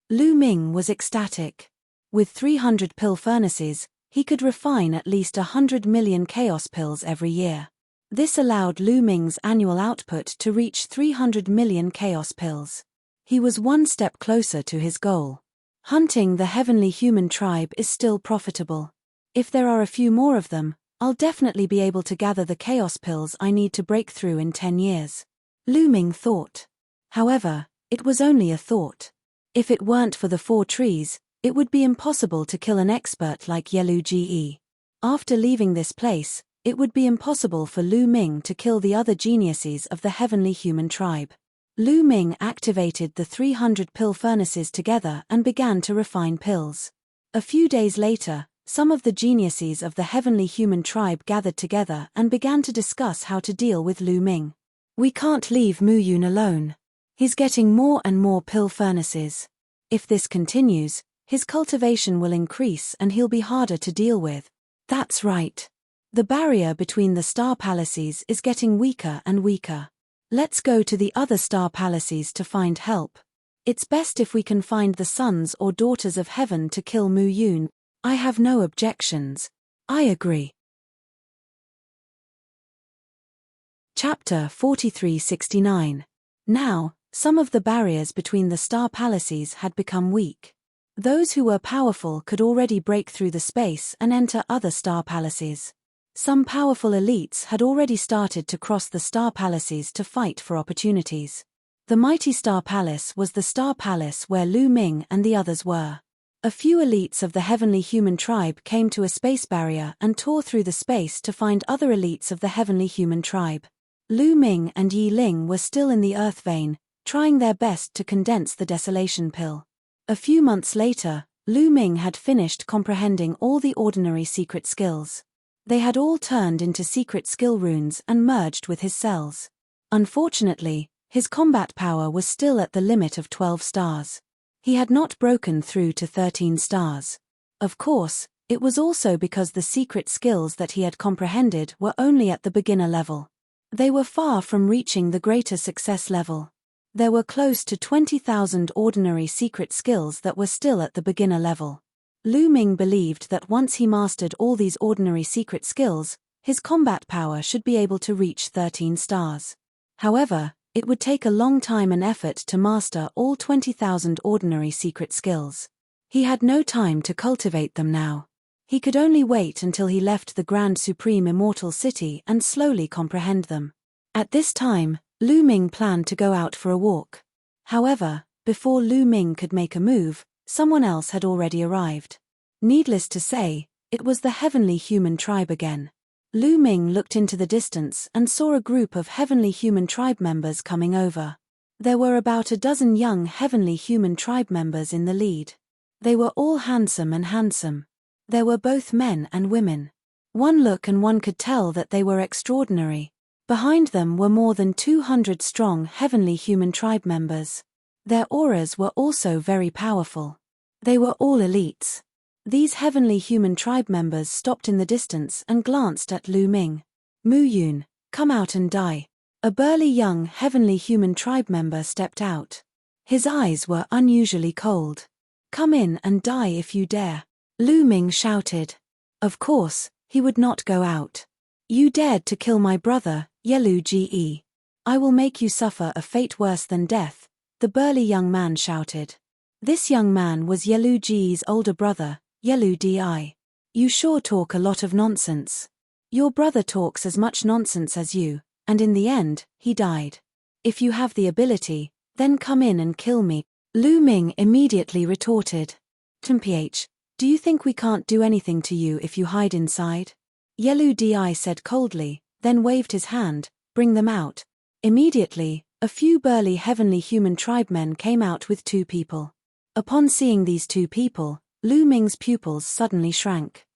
Lu Ming was ecstatic. With 300 pill furnaces, He could refine at least 100 million chaos pills every year. This allowed Lu Ming's annual output to reach 300 million chaos pills. He was one step closer to his goal. Hunting the heavenly human tribe is still profitable. If there are a few more of them, I'll definitely be able to gather the chaos pills I need to break through in 10 years. Lu Ming thought. However, it was only a thought. If it weren't for the 4 trees, it would be impossible to kill an expert like Yelu Ge. After leaving this place, it would be impossible for Lu Ming to kill the other geniuses of the heavenly human tribe. Lu Ming activated the 300 pill furnaces together and began to refine pills. A few days later, some of the geniuses of the heavenly human tribe gathered together and began to discuss how to deal with Lu Ming. We can't leave Mu Yun alone. He's getting more and more pill furnaces. If this continues, his cultivation will increase and he'll be harder to deal with. That's right. The barrier between the star palaces is getting weaker and weaker. Let's go to the other star palaces to find help. It's best if we can find the sons or daughters of heaven to kill Mu Yun. I have no objections. I agree. Chapter 4369. Now, some of the barriers between the star palaces had become weak. Those who were powerful could already break through the space and enter other star palaces. Some powerful elites had already started to cross the star palaces to fight for opportunities. The mighty star palace was the star palace where Lu Ming and the others were. A few elites of the heavenly human tribe came to a space barrier and tore through the space to find other elites of the heavenly human tribe. Lu Ming and Yi Ling were still in the earth vein, trying their best to condense the desolation pill. A few months later, Lu Ming had finished comprehending all the ordinary secret skills. They had all turned into secret skill runes and merged with his cells. Unfortunately, his combat power was still at the limit of 12 stars. He had not broken through to 13 stars. Of course, it was also because the secret skills that he had comprehended were only at the beginner level. They were far from reaching the greater success level. There were close to 20,000 ordinary secret skills that were still at the beginner level. Lu Ming believed that once he mastered all these ordinary secret skills, his combat power should be able to reach 13 stars. However, it would take a long time and effort to master all 20,000 ordinary secret skills. He had no time to cultivate them now. He could only wait until he left the Grand Supreme Immortal City and slowly comprehend them. At this time, Lu Ming planned to go out for a walk. However, before Lu Ming could make a move, someone else had already arrived. Needless to say, it was the heavenly human tribe again. Lu Ming looked into the distance and saw a group of heavenly human tribe members coming over. There were about a dozen young heavenly human tribe members in the lead. They were all handsome and handsome. There were both men and women. One look and one could tell that they were extraordinary. Behind them were more than 200 strong heavenly human tribe members. Their auras were also very powerful. They were all elites. These heavenly human tribe members stopped in the distance and glanced at Lu Ming. Mu Yun, come out and die. A burly young heavenly human tribe member stepped out. His eyes were unusually cold. Come in and die if you dare. Lu Ming shouted. Of course, he would not go out. You dared to kill my brother, Yelu Ge. I will make you suffer a fate worse than death, the burly young man shouted. This young man was Yelu Ge's older brother, Yelu Di. You sure talk a lot of nonsense. Your brother talks as much nonsense as you, and in the end, he died. If you have the ability, then come in and kill me. Lu Ming immediately retorted. Temph, do you think we can't do anything to you if you hide inside? Yelu Di said coldly, then waved his hand, bring them out. Immediately, a few burly heavenly human tribe men came out with 2 people. Upon seeing these 2 people, Lu Ming's pupils suddenly shrank.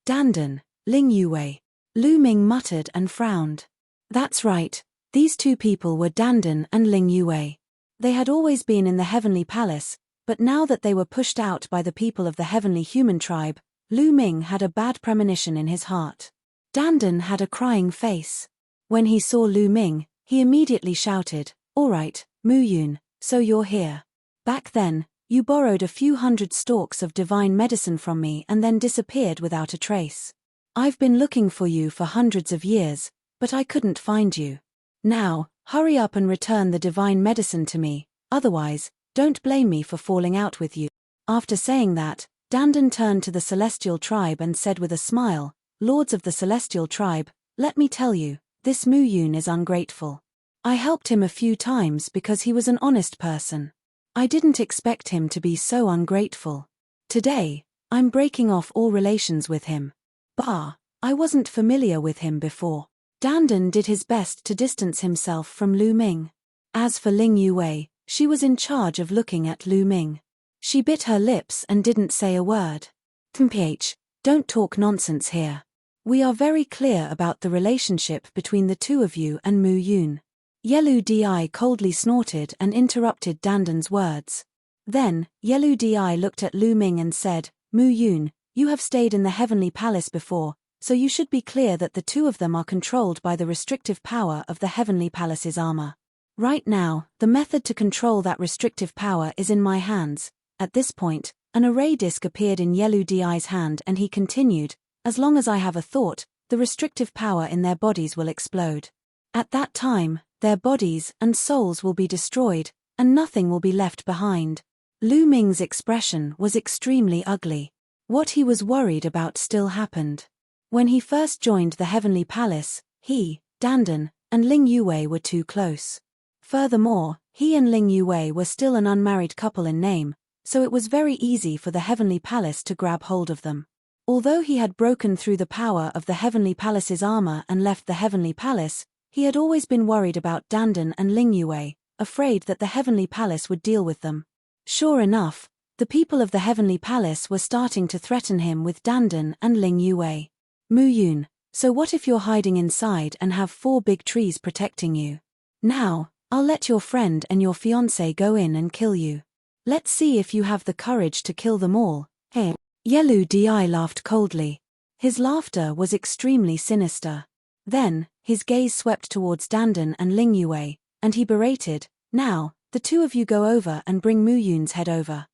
Dandan, Ling Yue. Lu Ming muttered and frowned. That's right, these 2 people were Dandan and Ling Yue. They had always been in the heavenly palace, but now that they were pushed out by the people of the heavenly human tribe, Lu Ming had a bad premonition in his heart. Dandan had a crying face. When he saw Lu Ming, he immediately shouted, All right, Mu Yun, so you're here. Back then, You borrowed a few hundred stalks of divine medicine from me and then disappeared without a trace. I've been looking for you for hundreds of years, but I couldn't find you. Now, hurry up and return the divine medicine to me, otherwise, don't blame me for falling out with you." After saying that, Dandan turned to the celestial tribe and said with a smile, "Lords of the celestial tribe, let me tell you, this Muyun is ungrateful. I helped him a few times because he was an honest person. I didn't expect him to be so ungrateful. Today, I'm breaking off all relations with him. Bah, I wasn't familiar with him before." Dandan did his best to distance himself from Lu Ming. As for Ling Yue, she was in charge of looking at Lu Ming. She bit her lips and didn't say a word. "Mph, don't talk nonsense here. We are very clear about the relationship between the two of you and Mu Yun." Yelu Di coldly snorted and interrupted Dandan's words. Then, Yelu Di looked at Lu Ming and said, "Mu Yun, you have stayed in the heavenly palace before, so you should be clear that the two of them are controlled by the restrictive power of the heavenly palace's armor. Right now, the method to control that restrictive power is in my hands." At this point, an array disk appeared in Yelu Di's hand and he continued, "As long as I have a thought, the restrictive power in their bodies will explode. At that time, their bodies and souls will be destroyed, and nothing will be left behind." Lu Ming's expression was extremely ugly. What he was worried about still happened. When he first joined the heavenly palace, he, Dandan, and Ling Yue were too close. Furthermore, he and Ling Yue were still an unmarried couple in name, so it was very easy for the heavenly palace to grab hold of them. Although he had broken through the power of the heavenly palace's armor and left the heavenly palace, he had always been worried about Dandan and Ling Yue, afraid that the heavenly palace would deal with them. Sure enough, the people of the heavenly palace were starting to threaten him with Dandan and Ling Yue. "Mu Yun, so what if you're hiding inside and have 4 big trees protecting you? Now, I'll let your friend and your fiancé go in and kill you. Let's see if you have the courage to kill them all." Hey. Yelu Di laughed coldly. His laughter was extremely sinister. Then, his gaze swept towards Dandan and Ling Yue, and he berated, "Now, the two of you go over and bring Mu Yun's head over.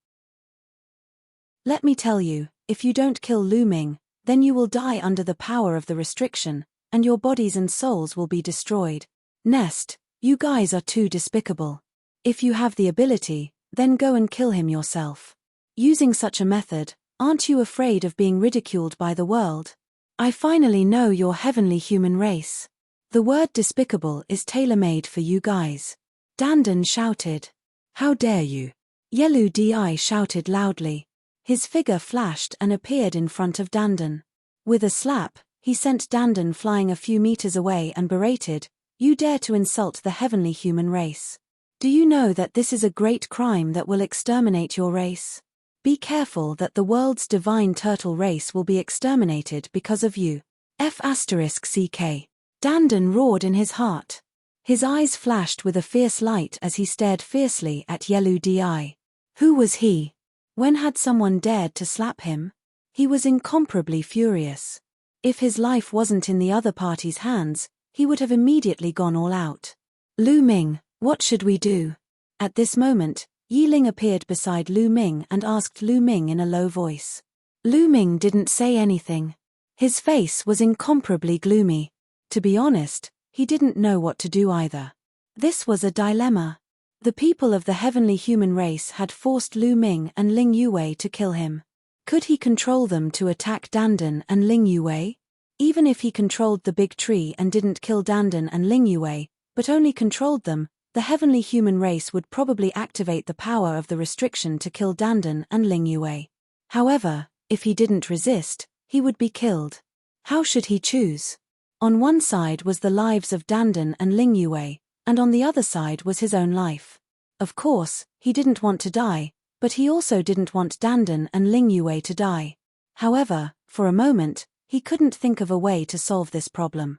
Let me tell you, if you don't kill Lu Ming, then you will die under the power of the restriction, and your bodies and souls will be destroyed. Nest, you guys are too despicable. If you have the ability, then go and kill him yourself. Using such a method, aren't you afraid of being ridiculed by the world? I finally know your heavenly human race. The word despicable is tailor-made for you guys." Dandan shouted. "How dare you!" Yelu Di shouted loudly. His figure flashed and appeared in front of Dandan. With a slap, he sent Dandan flying a few meters away and berated, "You dare to insult the heavenly human race. Do you know that this is a great crime that will exterminate your race? Be careful that the world's divine turtle race will be exterminated because of you. F***ck. Dandan roared in his heart. His eyes flashed with a fierce light as he stared fiercely at Yelu Di. Who was he? When had someone dared to slap him? He was incomparably furious. If his life wasn't in the other party's hands, he would have immediately gone all out. "Lu Ming, what should we do?" At this moment, Yiling appeared beside Lu Ming and asked Lu Ming in a low voice. Lu Ming didn't say anything. His face was incomparably gloomy. To be honest, he didn't know what to do either. This was a dilemma. The people of the heavenly human race had forced Lu Ming and Ling Yue to kill him. Could he control them to attack Dandan and Ling Yue? Even if he controlled the big tree and didn't kill Dandan and Ling Yue, but only controlled them, the heavenly human race would probably activate the power of the restriction to kill Dandan and Ling Yue. However, if he didn't resist, he would be killed. How should he choose? On one side was the lives of Dandan and Ling Yue, and on the other side was his own life. Of course, he didn't want to die, but he also didn't want Dandan and Ling Yue to die. However, for a moment, he couldn't think of a way to solve this problem.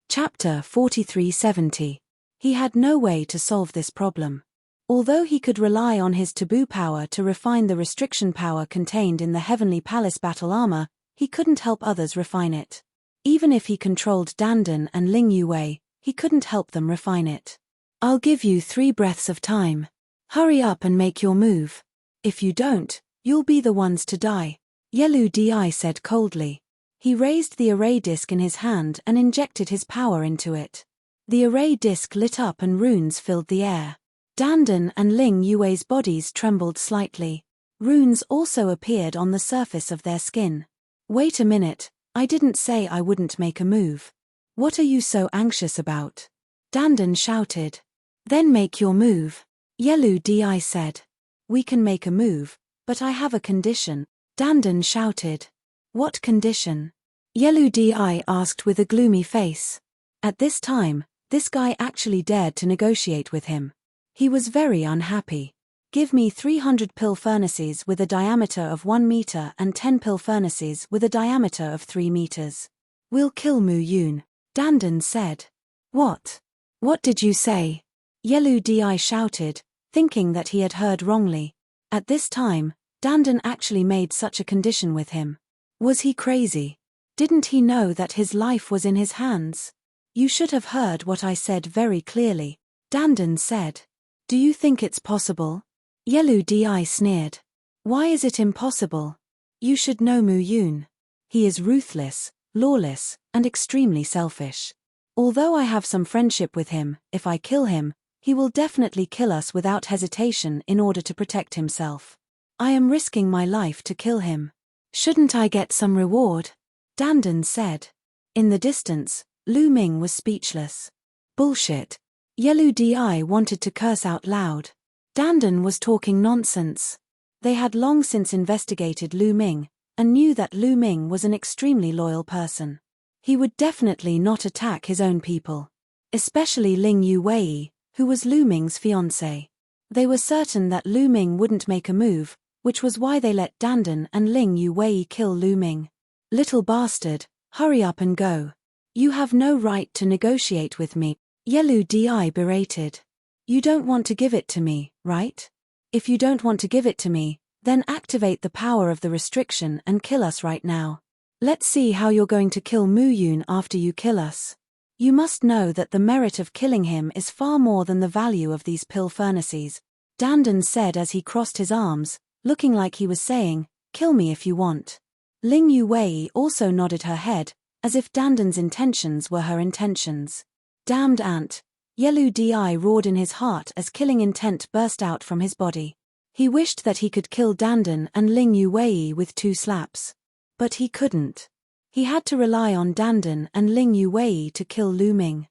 Chapter 4370. He had no way to solve this problem. Although he could rely on his taboo power to refine the restriction power contained in the Heavenly Palace battle armor, he couldn't help others refine it. Even if he controlled Dandan and Ling Yue, he couldn't help them refine it. I'll give you 3 breaths of time. Hurry up and make your move. If you don't, you'll be the ones to die, Yelu Di said coldly. He raised the array disc in his hand and injected his power into it. The array disc lit up and runes filled the air. Dandan and Ling Yue's bodies trembled slightly. Runes also appeared on the surface of their skin. Wait a minute, I didn't say I wouldn't make a move. What are you so anxious about? Dandan shouted. Then make your move, Yelu Di said. We can make a move, but I have a condition, Dandan shouted. What condition? Yelu Di asked with a gloomy face. At this time, this guy actually dared to negotiate with him. He was very unhappy. Give me 300 pill furnaces with a diameter of 1 meter and 10 pill furnaces with a diameter of 3 meters. We'll kill Mu Yun, Dandan said. What? What did you say? Yelu Di shouted, thinking that he had heard wrongly. At this time, Dandan actually made such a condition with him. Was he crazy? Didn't he know that his life was in his hands? You should have heard what I said very clearly, Dandan said. Do you think it's possible? Yelu Di sneered. Why is it impossible? You should know Mu Yun. He is ruthless, lawless, and extremely selfish. Although I have some friendship with him, if I kill him, he will definitely kill us without hesitation in order to protect himself. I am risking my life to kill him. Shouldn't I get some reward? Dandan said. In the distance, Lu Ming was speechless. Bullshit. Yelu Di wanted to curse out loud. Dandan was talking nonsense. They had long since investigated Lu Ming, and knew that Lu Ming was an extremely loyal person. He would definitely not attack his own people. Especially Ling Yuwei, who was Lu Ming's fiancé. They were certain that Lu Ming wouldn't make a move, which was why they let Dandan and Ling Yuwei kill Lu Ming. Little bastard, hurry up and go. You have no right to negotiate with me, Yelu Di berated. You don't want to give it to me, right? If you don't want to give it to me, then activate the power of the restriction and kill us right now. Let's see how you're going to kill Mu Yun after you kill us. You must know that the merit of killing him is far more than the value of these pill furnaces, Dandan said as he crossed his arms, looking like he was saying, kill me if you want. Ling Yuwei also nodded her head, as if Dandan's intentions were her intentions. Damned ant, Yelu Di roared in his heart as killing intent burst out from his body. He wished that he could kill Dandan and Ling Yuwei with 2 slaps. But he couldn't. He had to rely on Dandan and Ling Yuwei to kill Lu Ming.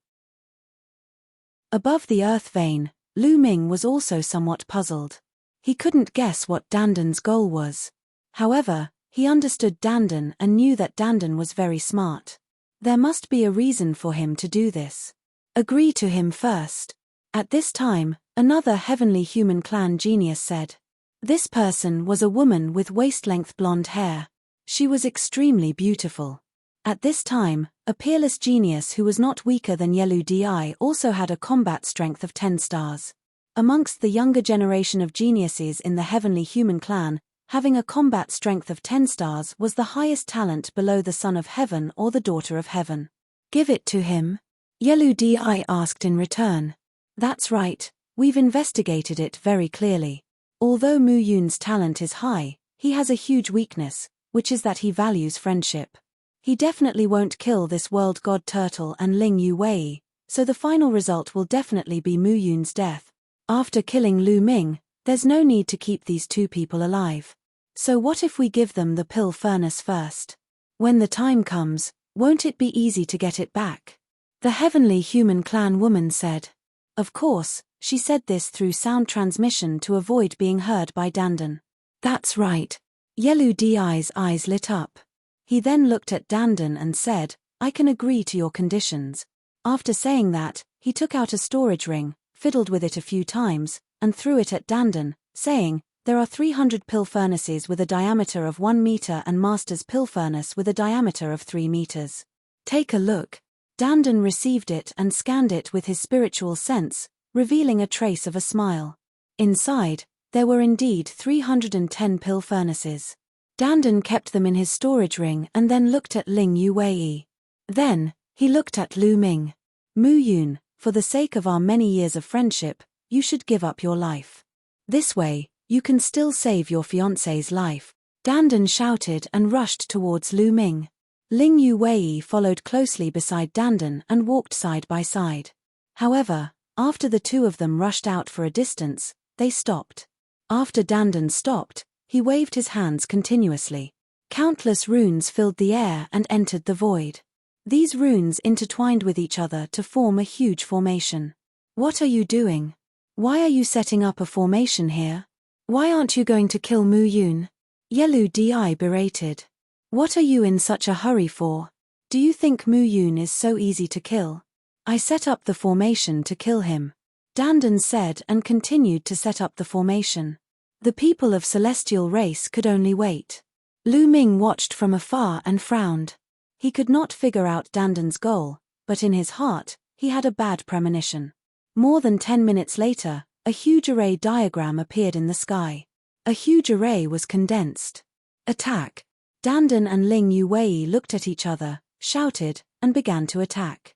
Above the earth vein, Lu Ming was also somewhat puzzled. He couldn't guess what Dandan's goal was. However, he understood Dandan and knew that Dandan was very smart. There must be a reason for him to do this. Agree to him first. At this time, another heavenly human clan genius said. This person was a woman with waist-length blonde hair. She was extremely beautiful. At this time, a peerless genius who was not weaker than Yelu Di also had a combat strength of 10 stars. Amongst the younger generation of geniuses in the heavenly human clan, having a combat strength of 10 stars was the highest talent below the son of heaven or the daughter of heaven. Give it to him? Yelu Di asked in return. That's right, we've investigated it very clearly. Although Mu Yun's talent is high, he has a huge weakness, which is that he values friendship. He definitely won't kill this world god turtle and Ling Yuwei, so the final result will definitely be Mu Yun's death. After killing Lu Ming, there's no need to keep these 2 people alive. So what if we give them the pill furnace first? When the time comes, won't it be easy to get it back? The heavenly human clan woman said. Of course, she said this through sound transmission to avoid being heard by Dandan. That's right. Yelu Di's eyes lit up. He then looked at Dandan and said, I can agree to your conditions. After saying that, he took out a storage ring, fiddled with it a few times, and threw it at Dandan, saying, there are 300 pill furnaces with a diameter of 1 meter and Master's pill furnace with a diameter of 3 meters. Take a look. Dandan received it and scanned it with his spiritual sense, revealing a trace of a smile. Inside, there were indeed 310 pill furnaces. Dandan kept them in his storage ring and then looked at Ling Yuwei. Then, he looked at Lu Ming. Mu Yun, For the sake of our many years of friendship, you should give up your life. This way, you can still save your fiancé's life. Dandan shouted and rushed towards Lu Ming. Ling Yuwei followed closely beside Dandan and walked side by side. However, after the two of them rushed out for a distance, they stopped. After Dandan stopped, he waved his hands continuously. Countless runes filled the air and entered the void. These runes intertwined with each other to form a huge formation. What are you doing? Why are you setting up a formation here? Why aren't you going to kill Mu Yun? Yelu Di berated. What are you in such a hurry for? Do you think Mu Yun is so easy to kill? I set up the formation to kill him. Dandan said and continued to set up the formation. The people of celestial race could only wait. Lu Ming watched from afar and frowned. He could not figure out Dandan's goal, but in his heart, he had a bad premonition. More than 10 minutes later, a huge array diagram appeared in the sky. A huge array was condensed. Attack! Dandan and Ling Yuwei looked at each other, shouted, and began to attack.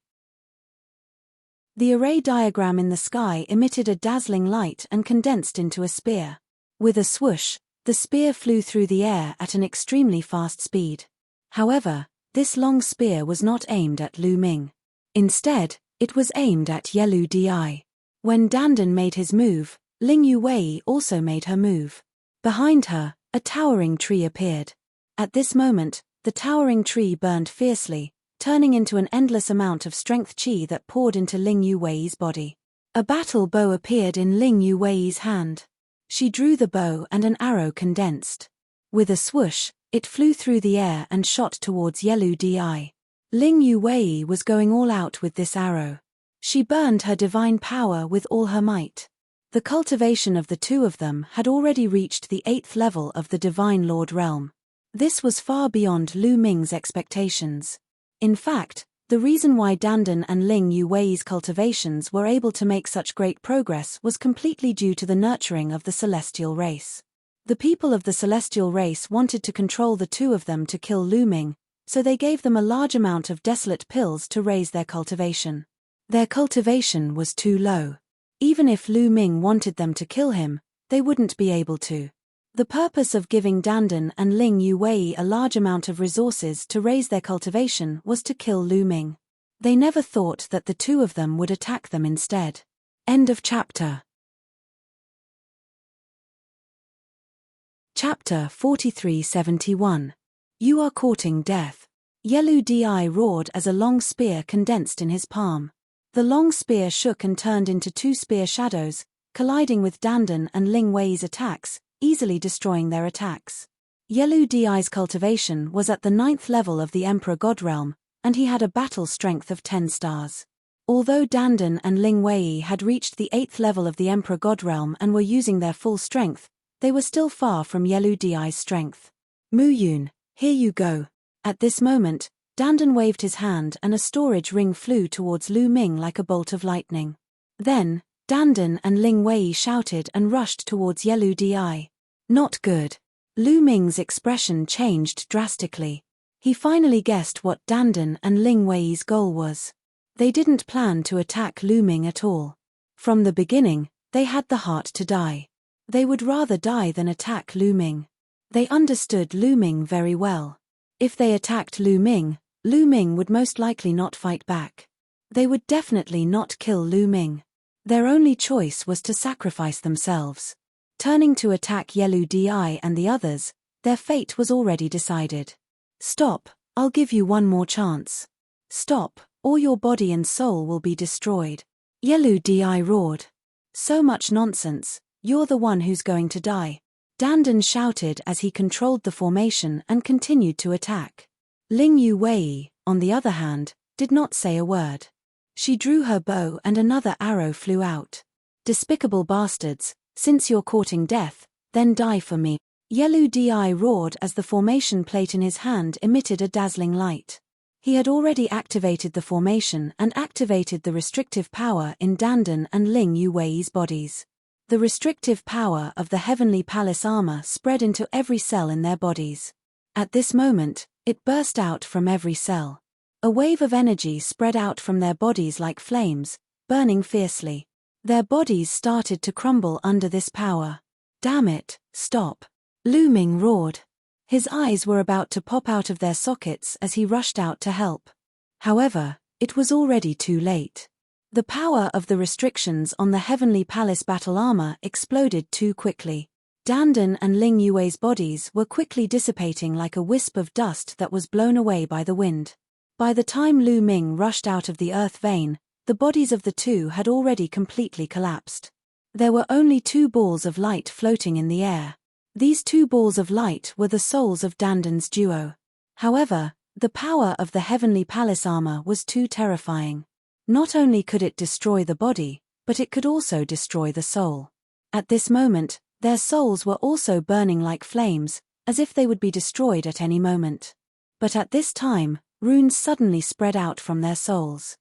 The array diagram in the sky emitted a dazzling light and condensed into a spear. With a swoosh, the spear flew through the air at an extremely fast speed. However, this long spear was not aimed at Lu Ming. Instead, it was aimed at Yelu Di. When Dandan made his move, Ling Yuwei also made her move. Behind her, a towering tree appeared. At this moment, the towering tree burned fiercely, turning into an endless amount of strength qi that poured into Ling Yuwei's body. A battle bow appeared in Ling Yuwei's hand. She drew the bow and an arrow condensed. With a swoosh, it flew through the air and shot towards Yelu Di. Ling Yuwei was going all out with this arrow. She burned her divine power with all her might. The cultivation of the two of them had already reached the 8th level of the Divine Lord realm. This was far beyond Lu Ming's expectations. In fact, the reason why Dandan and Ling Yuwei's cultivations were able to make such great progress was completely due to the nurturing of the celestial race. The people of the celestial race wanted to control the two of them to kill Lu Ming, so they gave them a large amount of desolate pills to raise their cultivation. Their cultivation was too low. Even if Lu Ming wanted them to kill him, they wouldn't be able to. The purpose of giving Dandan and Ling Yuwei a large amount of resources to raise their cultivation was to kill Lu Ming. They never thought that the two of them would attack them instead. End of chapter. Chapter 4371. You are courting death. Yelu Di roared as a long spear condensed in his palm. The long spear shook and turned into two spear shadows, colliding with Dandan and Ling Wei's attacks, easily destroying their attacks. Yelu Di's cultivation was at the 9th level of the Emperor God realm, and he had a battle strength of 10 stars. Although Dandan and Ling Wei had reached the 8th level of the Emperor God realm and were using their full strength, they were still far from Yelu Di's strength. Mu Yun, here you go. At this moment, Dandan waved his hand and a storage ring flew towards Lu Ming like a bolt of lightning. Then, Dandan and Ling Wei shouted and rushed towards Yelu Di. Not good. Lu Ming's expression changed drastically. He finally guessed what Dandan and Ling Wei's goal was. They didn't plan to attack Lu Ming at all. From the beginning, they had the heart to die. They would rather die than attack Lu Ming. They understood Lu Ming very well. If they attacked Lu Ming would most likely not fight back. They would definitely not kill Lu Ming. Their only choice was to sacrifice themselves. Turning to attack Yelu Di and the others, their fate was already decided. Stop, I'll give you one more chance. Stop, or your body and soul will be destroyed. Yelu Di roared. So much nonsense, you're the one who's going to die. Dandan shouted as he controlled the formation and continued to attack. Ling Yuwei, on the other hand, did not say a word. She drew her bow and another arrow flew out. Despicable bastards, since you're courting death, then die for me. Yelu Di roared as the formation plate in his hand emitted a dazzling light. He had already activated the formation and activated the restrictive power in Dandan and Ling Yuwei's bodies. The restrictive power of the Heavenly Palace armor spread into every cell in their bodies. At this moment, it burst out from every cell. A wave of energy spread out from their bodies like flames, burning fiercely. Their bodies started to crumble under this power. "Damn it, stop!" Lu Ming roared. His eyes were about to pop out of their sockets as he rushed out to help. However, it was already too late. The power of the restrictions on the Heavenly Palace battle armor exploded too quickly. Dandan and Ling Yue's bodies were quickly dissipating like a wisp of dust that was blown away by the wind. By the time Lu Ming rushed out of the earth vein, the bodies of the two had already completely collapsed. There were only 2 balls of light floating in the air. These 2 balls of light were the souls of Dandan's duo. However, the power of the Heavenly Palace armor was too terrifying. Not only could it destroy the body, but it could also destroy the soul. At this moment, their souls were also burning like flames, as if they would be destroyed at any moment. But at this time, runes suddenly spread out from their souls.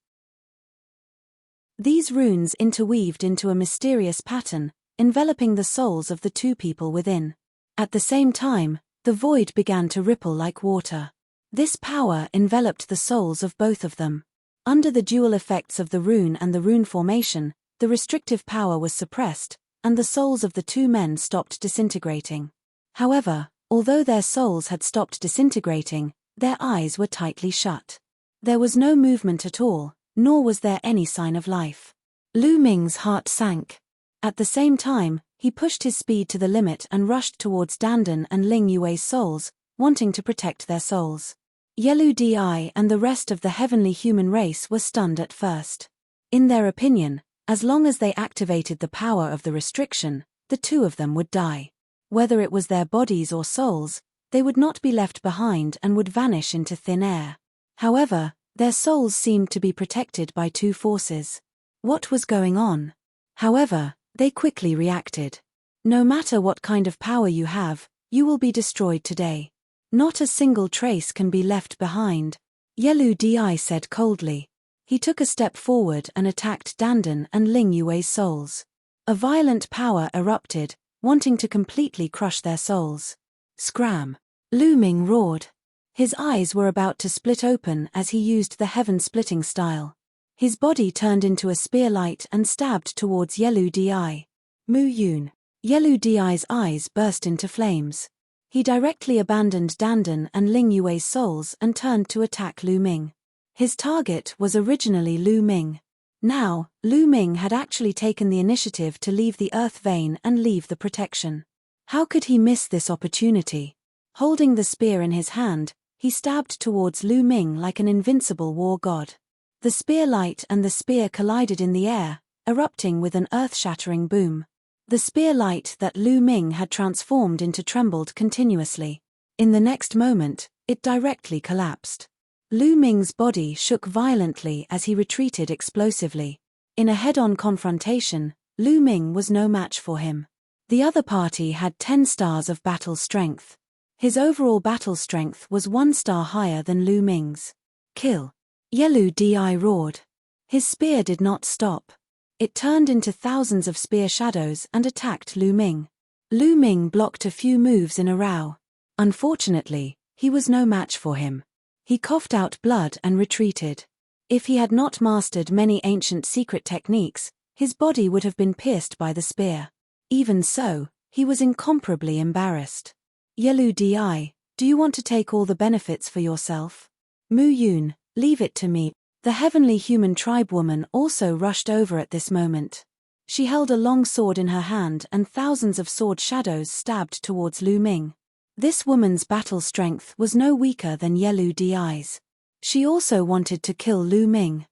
These runes interweaved into a mysterious pattern, enveloping the souls of the 2 people within. At the same time, the void began to ripple like water. This power enveloped the souls of both of them. Under the dual effects of the rune and the rune formation, the restrictive power was suppressed, and the souls of the 2 men stopped disintegrating. However, although their souls had stopped disintegrating, their eyes were tightly shut. There was no movement at all, nor was there any sign of life. Lu Ming's heart sank. At the same time, he pushed his speed to the limit and rushed towards Dandan and Ling Yue's souls, wanting to protect their souls. Yelu Di and the rest of the heavenly human race were stunned at first. In their opinion, as long as they activated the power of the restriction, the 2 of them would die. Whether it was their bodies or souls, they would not be left behind and would vanish into thin air. However, their souls seemed to be protected by 2 forces. What was going on? However, they quickly reacted. No matter what kind of power you have, you will be destroyed today. Not a single trace can be left behind, Yelu Di said coldly. He took a step forward and attacked Dandan and Ling Yue's souls. A violent power erupted, wanting to completely crush their souls. Scram! Lu Ming roared. His eyes were about to split open as he used the heaven-splitting style. His body turned into a spear light and stabbed towards Yelu Di. Mu Yun. Yelu Di's eyes burst into flames. He directly abandoned Dandan and Ling Yue's souls and turned to attack Lu Ming. His target was originally Lu Ming. Now, Lu Ming had actually taken the initiative to leave the earth vein and leave the protection. How could he miss this opportunity? Holding the spear in his hand, he stabbed towards Lu Ming like an invincible war god. The spear light and the spear collided in the air, erupting with an earth-shattering boom. The spear light that Lu Ming had transformed into trembled continuously. In the next moment, it directly collapsed. Lu Ming's body shook violently as he retreated explosively. In a head-on confrontation, Lu Ming was no match for him. The other party had 10 stars of battle strength. His overall battle strength was 1 star higher than Lu Ming's. Kill! Yelu Di roared. His spear did not stop. It turned into thousands of spear shadows and attacked Lu Ming. Lu Ming blocked a few moves in a row. Unfortunately, he was no match for him. He coughed out blood and retreated. If he had not mastered many ancient secret techniques, his body would have been pierced by the spear. Even so, he was incomparably embarrassed. Yelu Di, do you want to take all the benefits for yourself? Mu Yun, leave it to me. The heavenly human tribe woman also rushed over at this moment. She held a long sword in her hand and thousands of sword shadows stabbed towards Lu Ming. This woman's battle strength was no weaker than Yelu Di's. She also wanted to kill Lu Ming.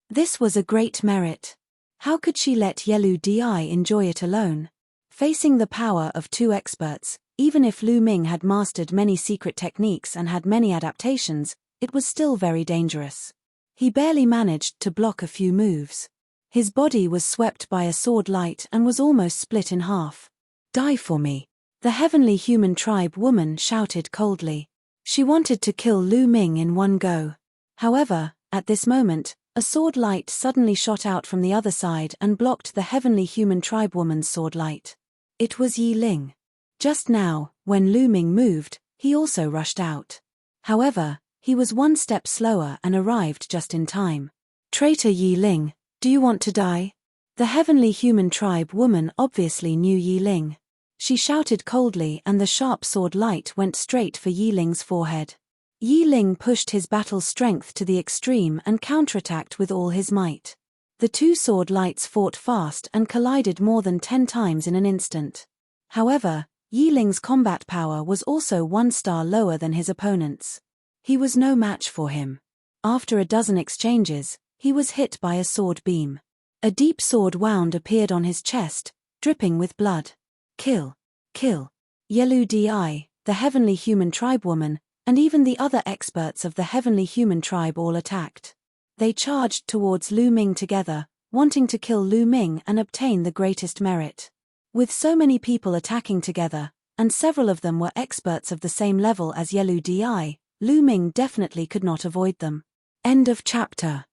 This was a great merit. How could she let Yelu Di enjoy it alone? Facing the power of 2 experts, even if Lu Ming had mastered many secret techniques and had many adaptations, it was still very dangerous. He barely managed to block a few moves. His body was swept by a sword light and was almost split in half. Die for me! The heavenly human tribe woman shouted coldly. She wanted to kill Lu Ming in one go. However, at this moment, a sword light suddenly shot out from the other side and blocked the heavenly human tribe woman's sword light. It was Yi Ling. Just now, when Lu Ming moved, he also rushed out. However, he was 1 step slower and arrived just in time. Traitor Yi Ling, do you want to die? The heavenly human tribe woman obviously knew Yi Ling. She shouted coldly and the sharp sword light went straight for Yi Ling's forehead. Yi Ling pushed his battle strength to the extreme and counterattacked with all his might. The two sword lights fought fast and collided more than 10 times in an instant. However, Yi Ling's combat power was also 1 star lower than his opponent's. He was no match for him. After a dozen exchanges, he was hit by a sword beam. A deep sword wound appeared on his chest, dripping with blood. Kill. Kill. Yelu Di, the heavenly human tribe woman, and even the other experts of the heavenly human tribe all attacked. They charged towards Lu Ming together, wanting to kill Lu Ming and obtain the greatest merit. With so many people attacking together, and several of them were experts of the same level as Yelu Di, Lu Ming definitely could not avoid them. End of chapter.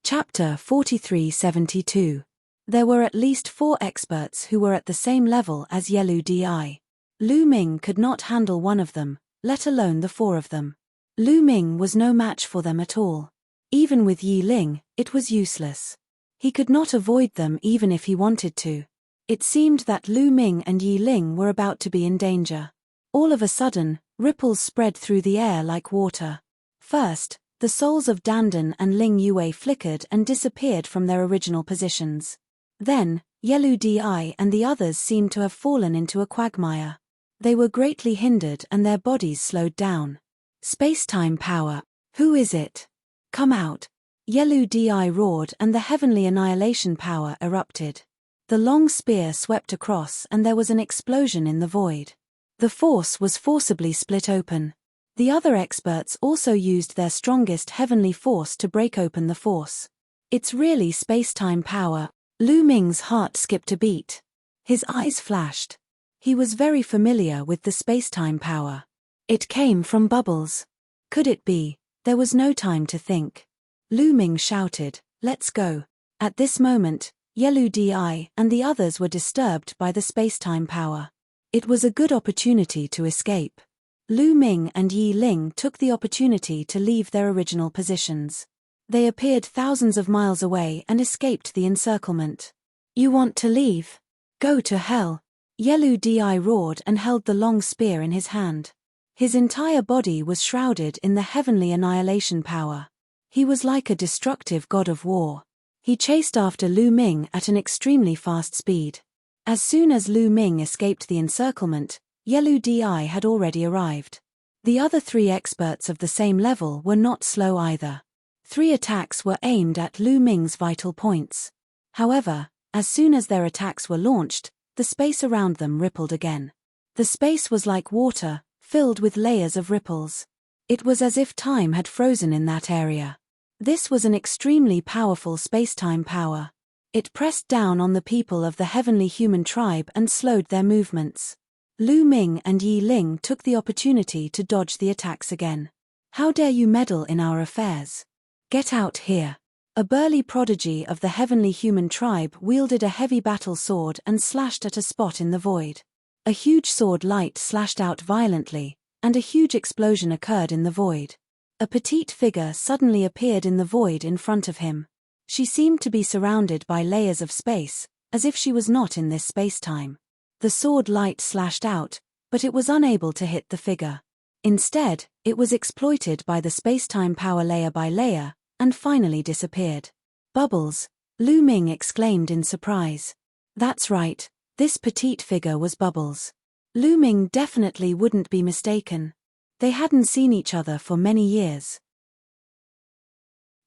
Chapter 4372. There were at least 4 experts who were at the same level as Yelu Di. Lu Ming could not handle one of them, let alone the 4 of them. Lu Ming was no match for them at all. Even with Yi Ling, it was useless. He could not avoid them even if he wanted to. It seemed that Lu Ming and Yi Ling were about to be in danger. All of a sudden, ripples spread through the air like water. First, the souls of Dandan and Ling Yue flickered and disappeared from their original positions. Then, Yelu Di and the others seemed to have fallen into a quagmire. They were greatly hindered and their bodies slowed down. Space-time power. Who is it? Come out. Yelu Di roared and the heavenly annihilation power erupted. The long spear swept across and there was an explosion in the void. The force was forcibly split open. The other experts also used their strongest heavenly force to break open the force. It's really space-time power. Lu Ming's heart skipped a beat. His eyes flashed. He was very familiar with the space-time power. It came from bubbles. Could it be? There was no time to think. Lu Ming shouted, "Let's go." At this moment, Yelu Di and the others were disturbed by the space-time power. It was a good opportunity to escape. Lu Ming and Yi Ling took the opportunity to leave their original positions. They appeared thousands of miles away and escaped the encirclement. You want to leave? Go to hell. Yelu Di roared and held the long spear in his hand. His entire body was shrouded in the heavenly annihilation power. He was like a destructive god of war. He chased after Lu Ming at an extremely fast speed. As soon as Lu Ming escaped the encirclement, Yelu Di had already arrived. The other 3 experts of the same level were not slow either. 3 attacks were aimed at Lu Ming's vital points. However, as soon as their attacks were launched, the space around them rippled again. The space was like water, filled with layers of ripples. It was as if time had frozen in that area. This was an extremely powerful space-time power. It pressed down on the people of the heavenly human tribe and slowed their movements. Lu Ming and Yi Ling took the opportunity to dodge the attacks again. How dare you meddle in our affairs? Get out here. A burly prodigy of the heavenly human tribe wielded a heavy battle sword and slashed at a spot in the void. A huge sword light slashed out violently, and a huge explosion occurred in the void. A petite figure suddenly appeared in the void in front of him. She seemed to be surrounded by layers of space, as if she was not in this space-time. The sword light slashed out, but it was unable to hit the figure. Instead, it was exploited by the space-time power layer by layer, and finally disappeared. Bubbles, Lu Ming exclaimed in surprise. That's right, this petite figure was Bubbles. Lu Ming definitely wouldn't be mistaken. They hadn't seen each other for many years.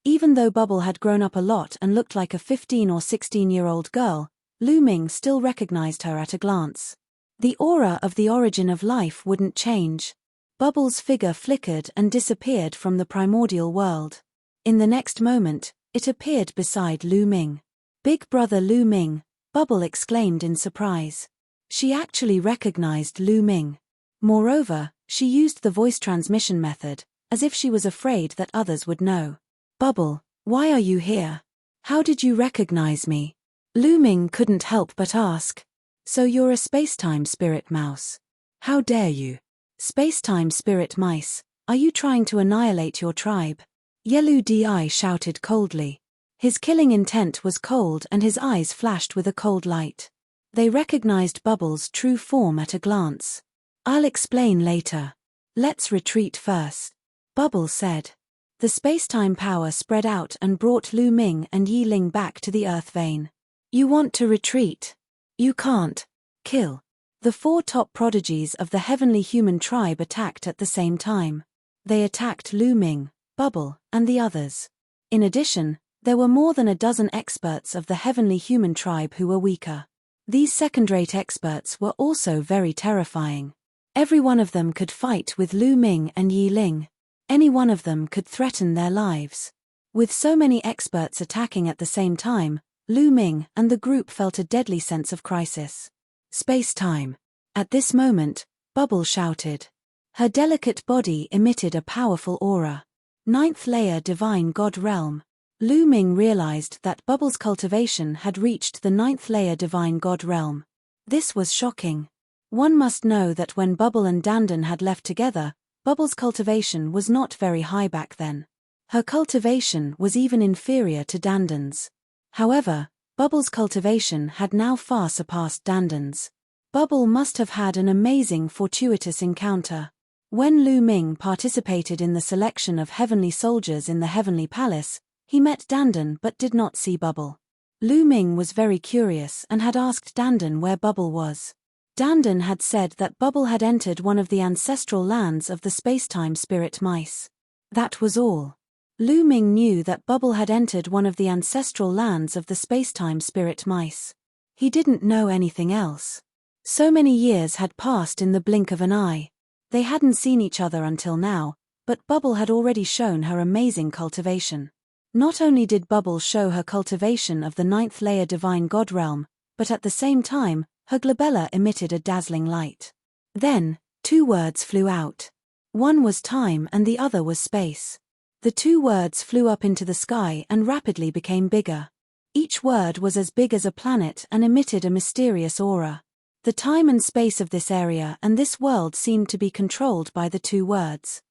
Even though Bubble had grown up a lot and looked like a 15 or 16-year-old girl, Lu Ming still recognized her at a glance. The aura of the origin of life wouldn't change. Bubble's figure flickered and disappeared from the primordial world. In the next moment, it appeared beside Lu Ming. Big brother Lu Ming, Bubble exclaimed in surprise. She actually recognized Lu Ming. Moreover, she used the voice transmission method, as if she was afraid that others would know. Bubble, why are you here? How did you recognize me? Lu Ming couldn't help but ask. So you're a space-time spirit mouse. How dare you? Space-time spirit mice, Are you trying to annihilate your tribe? Yelu Di shouted coldly. His killing intent was cold and his eyes flashed with a cold light. They recognized Bubble's true form at a glance. I'll explain later. Let's retreat first, Bubble said. The space-time power spread out and brought Lu Ming and Yi Ling back to the Earth vein. You want to retreat? You can't. Kill. The 4 top prodigies of the heavenly human tribe attacked at the same time. They attacked Lu Ming, Bubble, and the others. In addition, there were more than a dozen experts of the heavenly human tribe who were weaker. These second-rate experts were also very terrifying. Every one of them could fight with Lu Ming and Yi Ling. Any one of them could threaten their lives. With so many experts attacking at the same time, Lu Ming and the group felt a deadly sense of crisis. Space-time. At this moment, Bubble shouted. Her delicate body emitted a powerful aura. 9th layer divine god realm. Lu Ming realized that Bubble's cultivation had reached the 9th layer divine god realm. This was shocking. One must know that when Bubble and Dandan had left together, Bubble's cultivation was not very high back then. Her cultivation was even inferior to Dandan's. However, Bubble's cultivation had now far surpassed Dandan's. Bubble must have had an amazing fortuitous encounter. When Lu Ming participated in the selection of heavenly soldiers in the Heavenly Palace, he met Dandan but did not see Bubble. Lu Ming was very curious and had asked Dandan where Bubble was. Dandan had said that Bubble had entered one of the ancestral lands of the spacetime spirit mice. That was all. Lu Ming knew that Bubble had entered one of the ancestral lands of the spacetime spirit mice. He didn't know anything else. So many years had passed in the blink of an eye. They hadn't seen each other until now, but Bubble had already shown her amazing cultivation. Not only did Bubble show her cultivation of the 9th layer divine god realm, but at the same time, her glabella emitted a dazzling light. Then, 2 words flew out. One was time and the other was space. The 2 words flew up into the sky and rapidly became bigger. Each word was as big as a planet and emitted a mysterious aura. The time and space of this area and this world seemed to be controlled by the 2 words.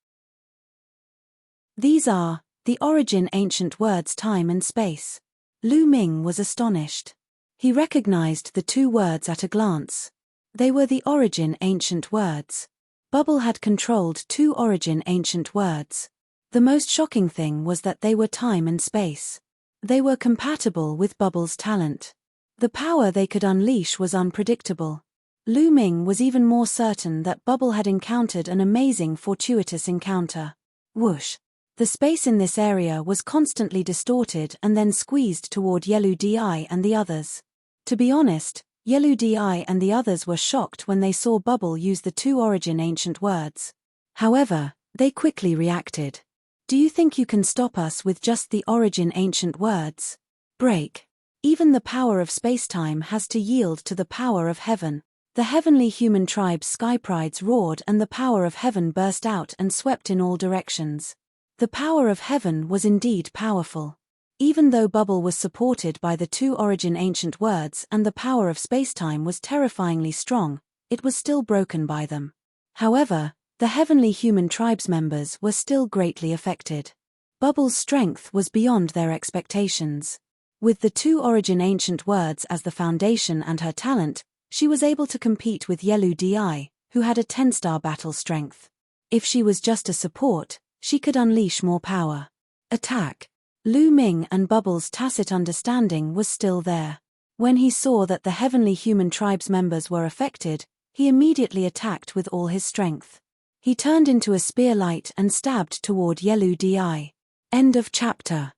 These are the origin ancient words time and space. Lu Ming was astonished. He recognized the 2 words at a glance. They were the origin ancient words. Bubble had controlled 2 origin ancient words. The most shocking thing was that they were time and space. They were compatible with Bubble's talent. The power they could unleash was unpredictable. Lu Ming was even more certain that Bubble had encountered an amazing fortuitous encounter. Whoosh! The space in this area was constantly distorted and then squeezed toward Yelu Di and the others. To be honest, Yelu Di and the others were shocked when they saw Bubble use the 2 origin ancient words. However, they quickly reacted. Do you think you can stop us with just the origin ancient words? Break. Even the power of spacetime has to yield to the power of heaven. The heavenly human tribe's sky prides roared and the power of heaven burst out and swept in all directions. The power of heaven was indeed powerful. Even though Bubble was supported by the 2 origin ancient words and the power of spacetime was terrifyingly strong, it was still broken by them. However, the heavenly human tribe's members were still greatly affected. Bubble's strength was beyond their expectations. With the 2 origin ancient words as the foundation and her talent, she was able to compete with Yelu Di, who had a 10-star battle strength. If she was just a support, she could unleash more power. Attack. Lu Ming and Bubble's tacit understanding was still there. When he saw that the heavenly human tribe's members were affected, he immediately attacked with all his strength. He turned into a spear light and stabbed toward Yelu Di. End of chapter.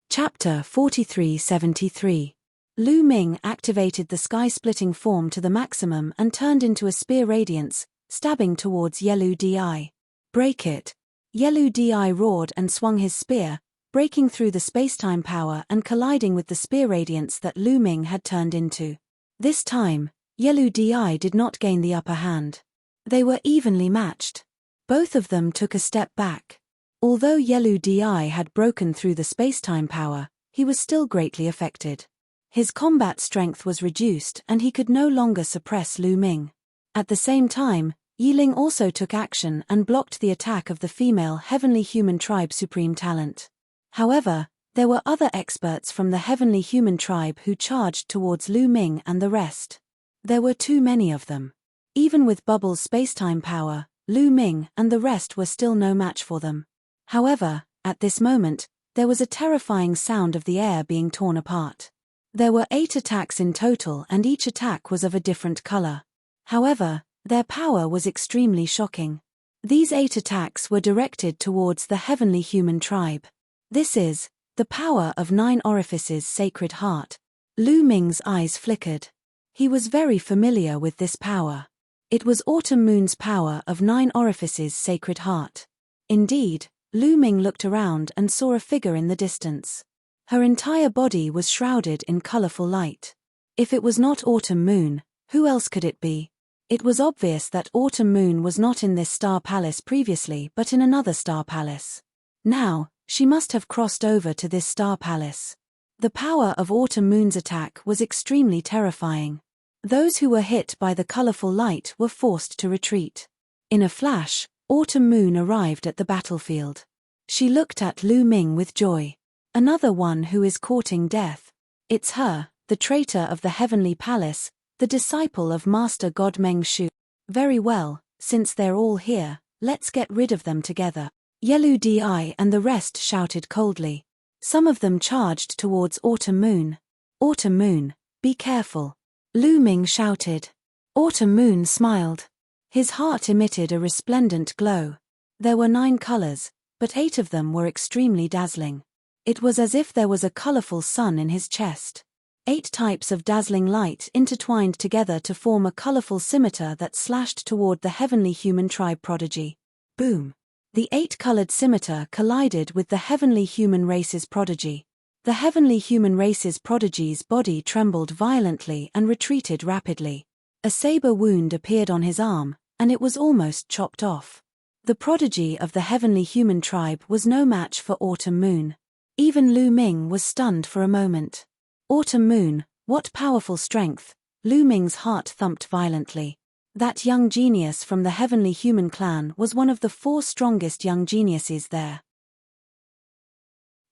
Chapter 4373. Lu Ming activated the sky-splitting form to the maximum and turned into a spear radiance, stabbing towards Yelu Di. Break it. Yelu Di roared and swung his spear, breaking through the spacetime power and colliding with the spear radiance that Lu Ming had turned into. This time, Yelu Di did not gain the upper hand. They were evenly matched. Both of them took a step back. Although Yelu Di had broken through the spacetime power, he was still greatly affected. His combat strength was reduced and he could no longer suppress Lu Ming. At the same time, Yiling also took action and blocked the attack of the female Heavenly Human Tribe Supreme Talent. However, there were other experts from the Heavenly Human Tribe who charged towards Lu Ming and the rest. There were too many of them. Even with Bubble's spacetime power, Lu Ming and the rest were still no match for them. However, at this moment, there was a terrifying sound of the air being torn apart. There were 8 attacks in total and each attack was of a different color. However, their power was extremely shocking. These 8 attacks were directed towards the Heavenly Human Tribe. This is the power of 9 Orifices Sacred Heart. Lu Ming's eyes flickered. He was very familiar with this power. It was Autumn Moon's power of 9 Orifices Sacred Heart. Indeed, Lu Ming looked around and saw a figure in the distance. Her entire body was shrouded in colorful light. If it was not Autumn Moon, who else could it be? It was obvious that Autumn Moon was not in this star palace previously but in another star palace. Now, she must have crossed over to this star palace. The power of Autumn Moon's attack was extremely terrifying. Those who were hit by the colorful light were forced to retreat. In a flash, Autumn Moon arrived at the battlefield. She looked at Lu Ming with joy. Another one who is courting death. It's her, the traitor of the Heavenly Palace, the disciple of Master God Meng Shu. Very well, since they're all here, let's get rid of them together. Yelu Di and the rest shouted coldly. Some of them charged towards Autumn Moon. Autumn Moon, be careful. Lu Ming shouted. Autumn Moon smiled. His heart emitted a resplendent glow. There were 9 colors, but 8 of them were extremely dazzling. It was as if there was a colorful sun in his chest. 8 types of dazzling light intertwined together to form a colorful scimitar that slashed toward the Heavenly Human Tribe prodigy. Boom! The 8-colored scimitar collided with the Heavenly Human Race's prodigy. The Heavenly Human Race's prodigy's body trembled violently and retreated rapidly. A saber wound appeared on his arm, and it was almost chopped off. The prodigy of the Heavenly Human Tribe was no match for Autumn Moon. Even Lu Ming was stunned for a moment. Autumn Moon, what powerful strength! Lu Ming's heart thumped violently. That young genius from the Heavenly Human clan was one of the 4 strongest young geniuses there.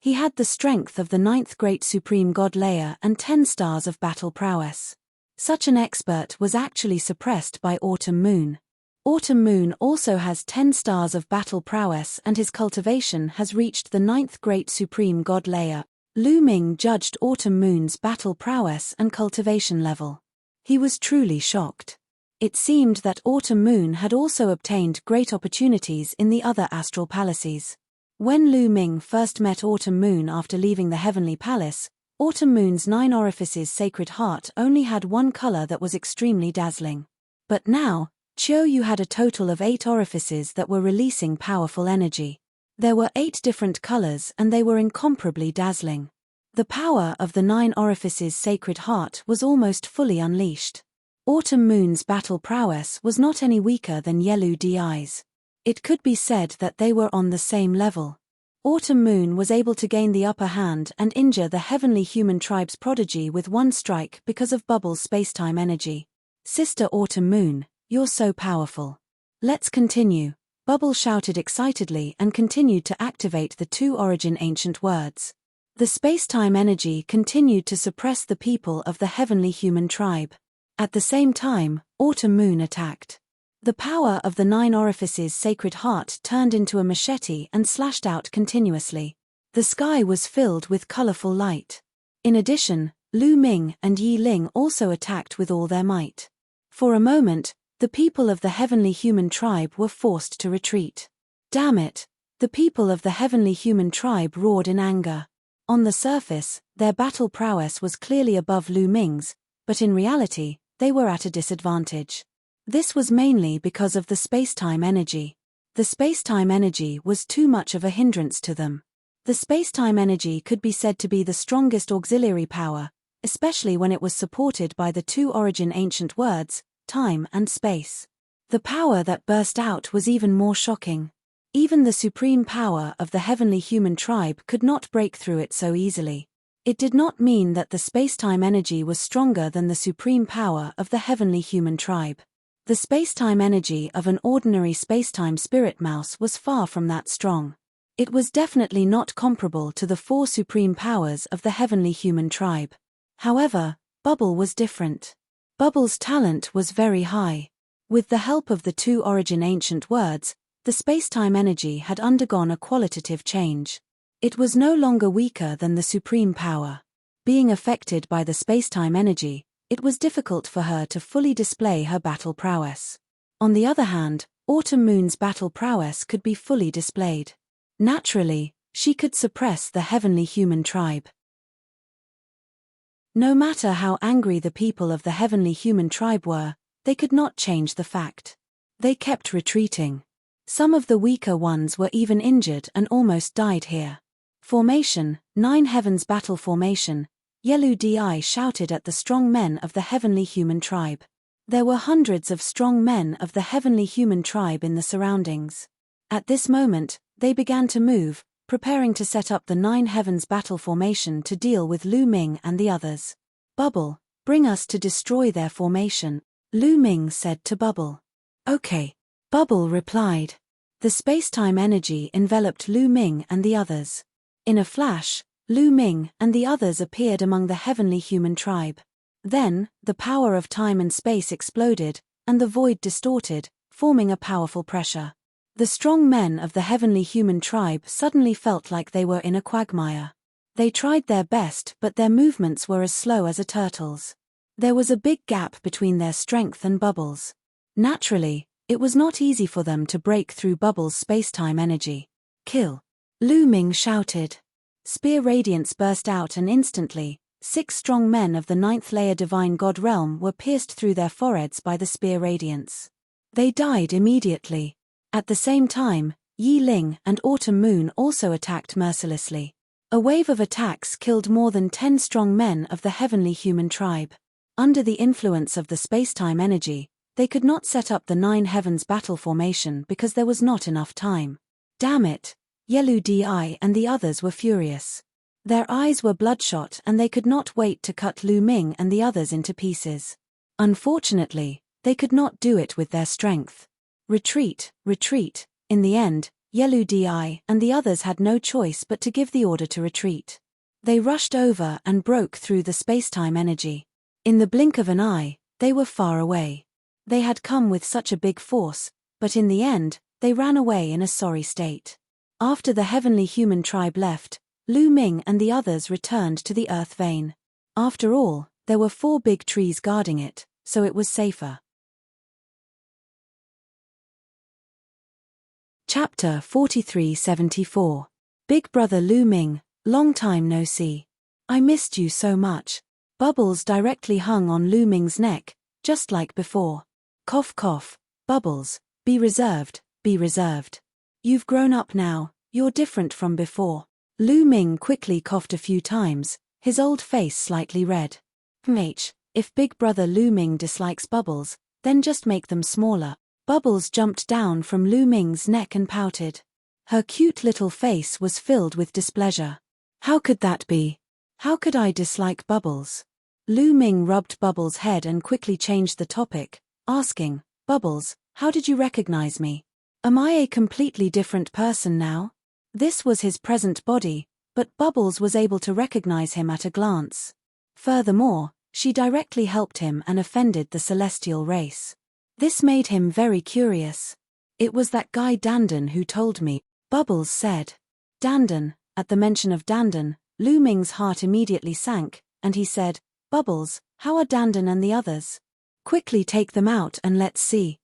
He had the strength of the 9th Great Supreme God Layer and 10 stars of battle prowess. Such an expert was actually suppressed by Autumn Moon. Autumn Moon also has 10 stars of battle prowess and his cultivation has reached the 9th Great Supreme God Layer. Lu Ming judged Autumn Moon's battle prowess and cultivation level. He was truly shocked. It seemed that Autumn Moon had also obtained great opportunities in the other astral palaces. When Lu Ming first met Autumn Moon after leaving the Heavenly Palace, Autumn Moon's 9 Orifices Sacred Heart only had 1 color that was extremely dazzling. But now, Qiu had a total of 8 orifices that were releasing powerful energy. There were 8 different colors and they were incomparably dazzling. The power of the 9 Orifices Sacred Heart was almost fully unleashed. Autumn Moon's battle prowess was not any weaker than Yelu Di's. It could be said that they were on the same level. Autumn Moon was able to gain the upper hand and injure the Heavenly Human Tribe's prodigy with 1 strike because of Bubble's spacetime energy. Sister Autumn Moon, you're so powerful. Let's continue. Bubble shouted excitedly and continued to activate the 2 origin ancient words. The spacetime energy continued to suppress the people of the Heavenly Human Tribe. At the same time, Autumn Moon attacked. The power of the 9 Orifices Sacred Heart turned into a machete and slashed out continuously. The sky was filled with colorful light. In addition, Lu Ming and Yi Ling also attacked with all their might. For a moment, the people of the Heavenly Human Tribe were forced to retreat. Damn it! The people of the Heavenly Human Tribe roared in anger. On the surface, their battle prowess was clearly above Lu Ming's, but in reality, they were at a disadvantage. This was mainly because of the spacetime energy. The spacetime energy was too much of a hindrance to them. The spacetime energy could be said to be the strongest auxiliary power, especially when it was supported by the 2 origin ancient words, time and space. The power that burst out was even more shocking. Even the supreme power of the Heavenly Human Tribe could not break through it so easily. It did not mean that the spacetime energy was stronger than the supreme power of the Heavenly Human Tribe. The The spacetime energy of an ordinary spacetime spirit mouse was far from that strong. It was definitely not comparable to the 4 supreme powers of the heavenly human tribe. However, Bubble was different. Bubble's talent was very high. With the help of the 2 origin ancient words, the spacetime energy had undergone a qualitative change. It was no longer weaker than the supreme power. Being affected by the spacetime energy, it was difficult for her to fully display her battle prowess. On the other hand, Autumn Moon's battle prowess could be fully displayed. Naturally, she could suppress the heavenly human tribe. No matter how angry the people of the heavenly human tribe were, they could not change the fact. They kept retreating. Some of the weaker ones were even injured and almost died here. Formation, 9 Heavens Battle Formation, Yelu Di shouted at the strong men of the heavenly human tribe. There were hundreds of strong men of the heavenly human tribe in the surroundings. At this moment, they began to move, preparing to set up the 9 Heavens Battle Formation to deal with Lu Ming and the others. Bubble, bring us to destroy their formation, Lu Ming said to Bubble. Okay. Bubble replied. The spacetime energy enveloped Lu Ming and the others. In a flash, Lu Ming and the others appeared among the heavenly human tribe. Then, the power of time and space exploded, and the void distorted, forming a powerful pressure. The strong men of the heavenly human tribe suddenly felt like they were in a quagmire. They tried their best, but their movements were as slow as a turtle's. There was a big gap between their strength and Bubble's. Naturally, it was not easy for them to break through Bubble's spacetime energy. Kill! Lu Ming shouted. Spear radiance burst out and instantly, 6 strong men of the 9th layer divine god realm were pierced through their foreheads by the spear radiance. They died immediately. At the same time, Yi Ling and Autumn Moon also attacked mercilessly. A wave of attacks killed more than 10 strong men of the heavenly human tribe. Under the influence of the spacetime energy, they could not set up the 9 Heavens Battle Formation because there was not enough time. Damn it! Yelu Di and the others were furious. Their eyes were bloodshot and they could not wait to cut Lu Ming and the others into pieces. Unfortunately, they could not do it with their strength. Retreat, retreat. In the end, Yelu Di and the others had no choice but to give the order to retreat. They rushed over and broke through the spacetime energy. In the blink of an eye, they were far away. They had come with such a big force, but in the end, they ran away in a sorry state. After the heavenly human tribe left, Lu Ming and the others returned to the earth vein. After all, there were 4 big trees guarding it, so it was safer. Chapter 4374. Big Brother Lu Ming, long time no see. I missed you so much. Bubbles directly hung on Lu Ming's neck, just like before. Cough cough. Bubbles, be reserved, be reserved. You've grown up now, you're different from before. Lu Ming quickly coughed a few times, his old face slightly red. If Big Brother Lu Ming dislikes Bubbles, then just make them smaller. Bubbles jumped down from Lu Ming's neck and pouted. Her cute little face was filled with displeasure. How could that be? How could I dislike Bubbles? Lu Ming rubbed Bubbles' head and quickly changed the topic, asking, Bubbles, how did you recognize me? Am I a completely different person now? This was his present body, but Bubbles was able to recognize him at a glance. Furthermore, she directly helped him and offended the celestial race. This made him very curious. It was that guy Dandan who told me, Bubbles said. Dandan. At the mention of Dandan, Lu Ming's heart immediately sank, and he said, Bubbles, how are Dandan and the others? Quickly take them out and let's see.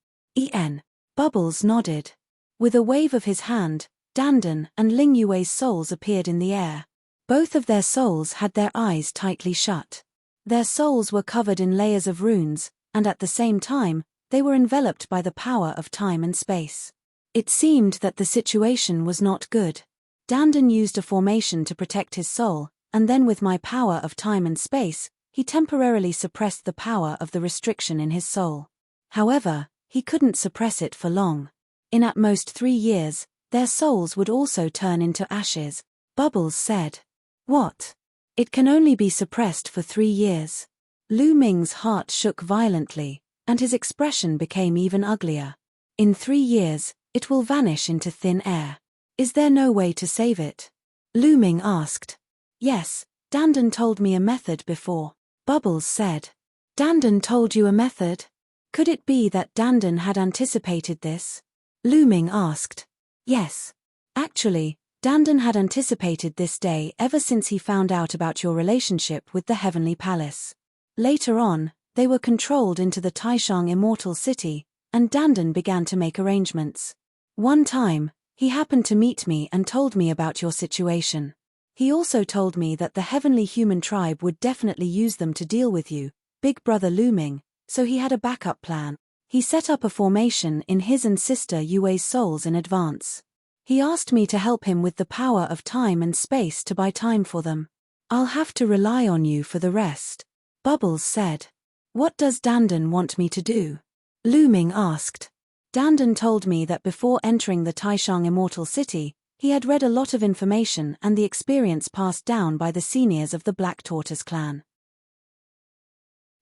Bubbles nodded. With a wave of his hand, Dandan and Ling Yue's souls appeared in the air. Both of their souls had their eyes tightly shut. Their souls were covered in layers of runes, and at the same time, they were enveloped by the power of time and space. It seemed that the situation was not good. Dandan used a formation to protect his soul, and then with my power of time and space, he temporarily suppressed the power of the restriction in his soul. However, he couldn't suppress it for long. In at most 3 years, their souls would also turn into ashes. Bubbles said. What? It can only be suppressed for 3 years. Lu Ming's heart shook violently, and his expression became even uglier. In 3 years, it will vanish into thin air. Is there no way to save it? Lu Ming asked. Yes, Dandan told me a method before, Bubbles said. Dandan told you a method? Could it be that Dandan had anticipated this? Lu Ming asked. Yes. Actually, Dandan had anticipated this day ever since he found out about your relationship with the Heavenly Palace. Later on, they were controlled into the Taishang Immortal City, and Dandan began to make arrangements. One time, he happened to meet me and told me about your situation. He also told me that the Heavenly Human Tribe would definitely use them to deal with you, Big Brother Lu Ming, so he had a backup plan. He set up a formation in his and sister Yue's souls in advance. He asked me to help him with the power of time and space to buy time for them. I'll have to rely on you for the rest, Bubbles said. What does Dandan want me to do? Lu Ming asked. Dandan told me that before entering the Taishang Immortal City, he had read a lot of information and the experience passed down by the seniors of the Black Tortoise clan.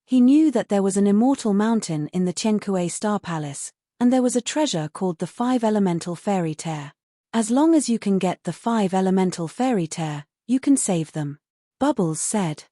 He knew that there was an immortal mountain in the Qiankue Star Palace, and there was a treasure called the 5 Elemental Fairy Tear. As long as you can get the 5 Elemental Fairy Tear, you can save them, Bubbles said.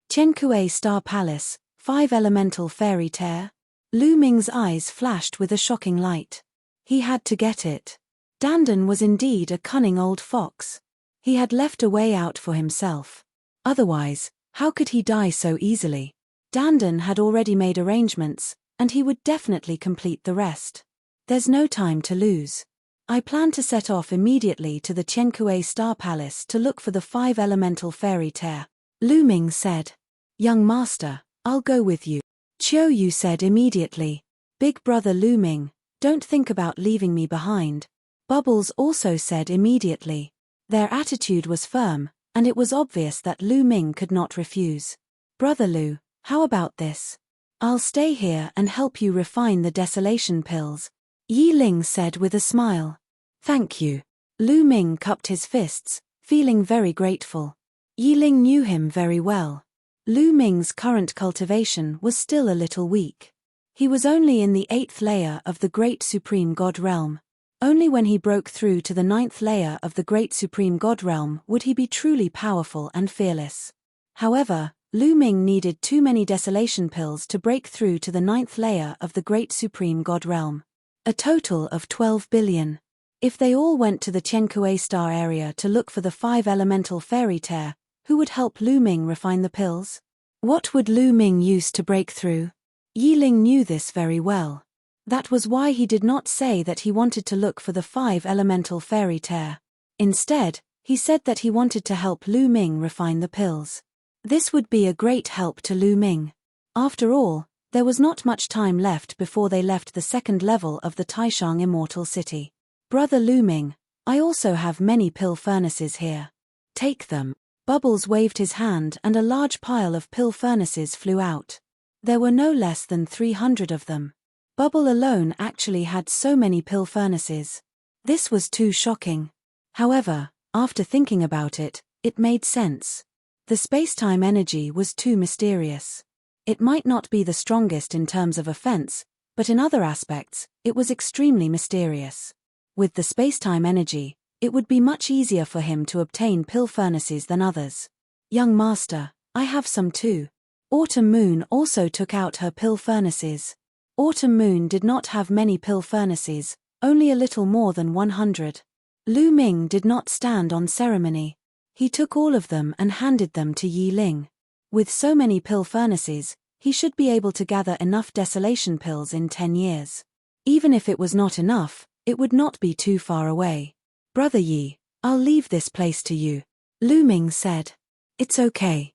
Qiankue Star Palace, 5 Elemental Fairy Tear? Lu Ming's eyes flashed with a shocking light. He had to get it. Dandan was indeed a cunning old fox. He had left a way out for himself. Otherwise, how could he die so easily? Dandan had already made arrangements, and he would definitely complete the rest. There's no time to lose. I plan to set off immediately to the Qiankue Star Palace to look for the 5 Elemental Fairy Tear, Lu Ming said. Young master, I'll go with you, Qiu Yu said immediately. Big brother Lu Ming, don't think about leaving me behind, Bubbles also said immediately. Their attitude was firm, and it was obvious that Lu Ming could not refuse. Brother Lu, how about this? I'll stay here and help you refine the desolation pills, Yi Ling said with a smile. Thank you. Lu Ming cupped his fists, feeling very grateful. Yi Ling knew him very well. Lu Ming's current cultivation was still a little weak. He was only in the 8th layer of the Great Supreme God Realm. Only when he broke through to the 9th layer of the Great Supreme God Realm would he be truly powerful and fearless. However, Lu Ming needed too many desolation pills to break through to the 9th layer of the Great Supreme God Realm. A total of 12 billion. If they all went to the Qiankue Star area to look for the 5 Elemental Fairy Tear, who would help Lu Ming refine the pills? What would Lu Ming use to break through? Yi Ling knew this very well. That was why he did not say that he wanted to look for the 5 Elemental Fairy Tear. Instead, he said that he wanted to help Lu Ming refine the pills. This would be a great help to Lu Ming. After all, there was not much time left before they left the 2nd level of the Taishang Immortal City. Brother Lu Ming, I also have many pill furnaces here. Take them. Bubbles waved his hand and a large pile of pill furnaces flew out. There were no less than 300 of them. Bubble alone actually had so many pill furnaces. This was too shocking. However, after thinking about it, it made sense. The space-time energy was too mysterious. It might not be the strongest in terms of offense, but in other aspects, it was extremely mysterious. With the space-time energy, it would be much easier for him to obtain pill furnaces than others. Young master, I have some too. Autumn Moon also took out her pill furnaces. Autumn Moon did not have many pill furnaces, only a little more than 100. Lu Ming did not stand on ceremony. He took all of them and handed them to Yi Ling. With so many pill furnaces, he should be able to gather enough desolation pills in 10 years. Even if it was not enough, it would not be too far away. Brother Yi, I'll leave this place to you, Lu Ming said. It's okay.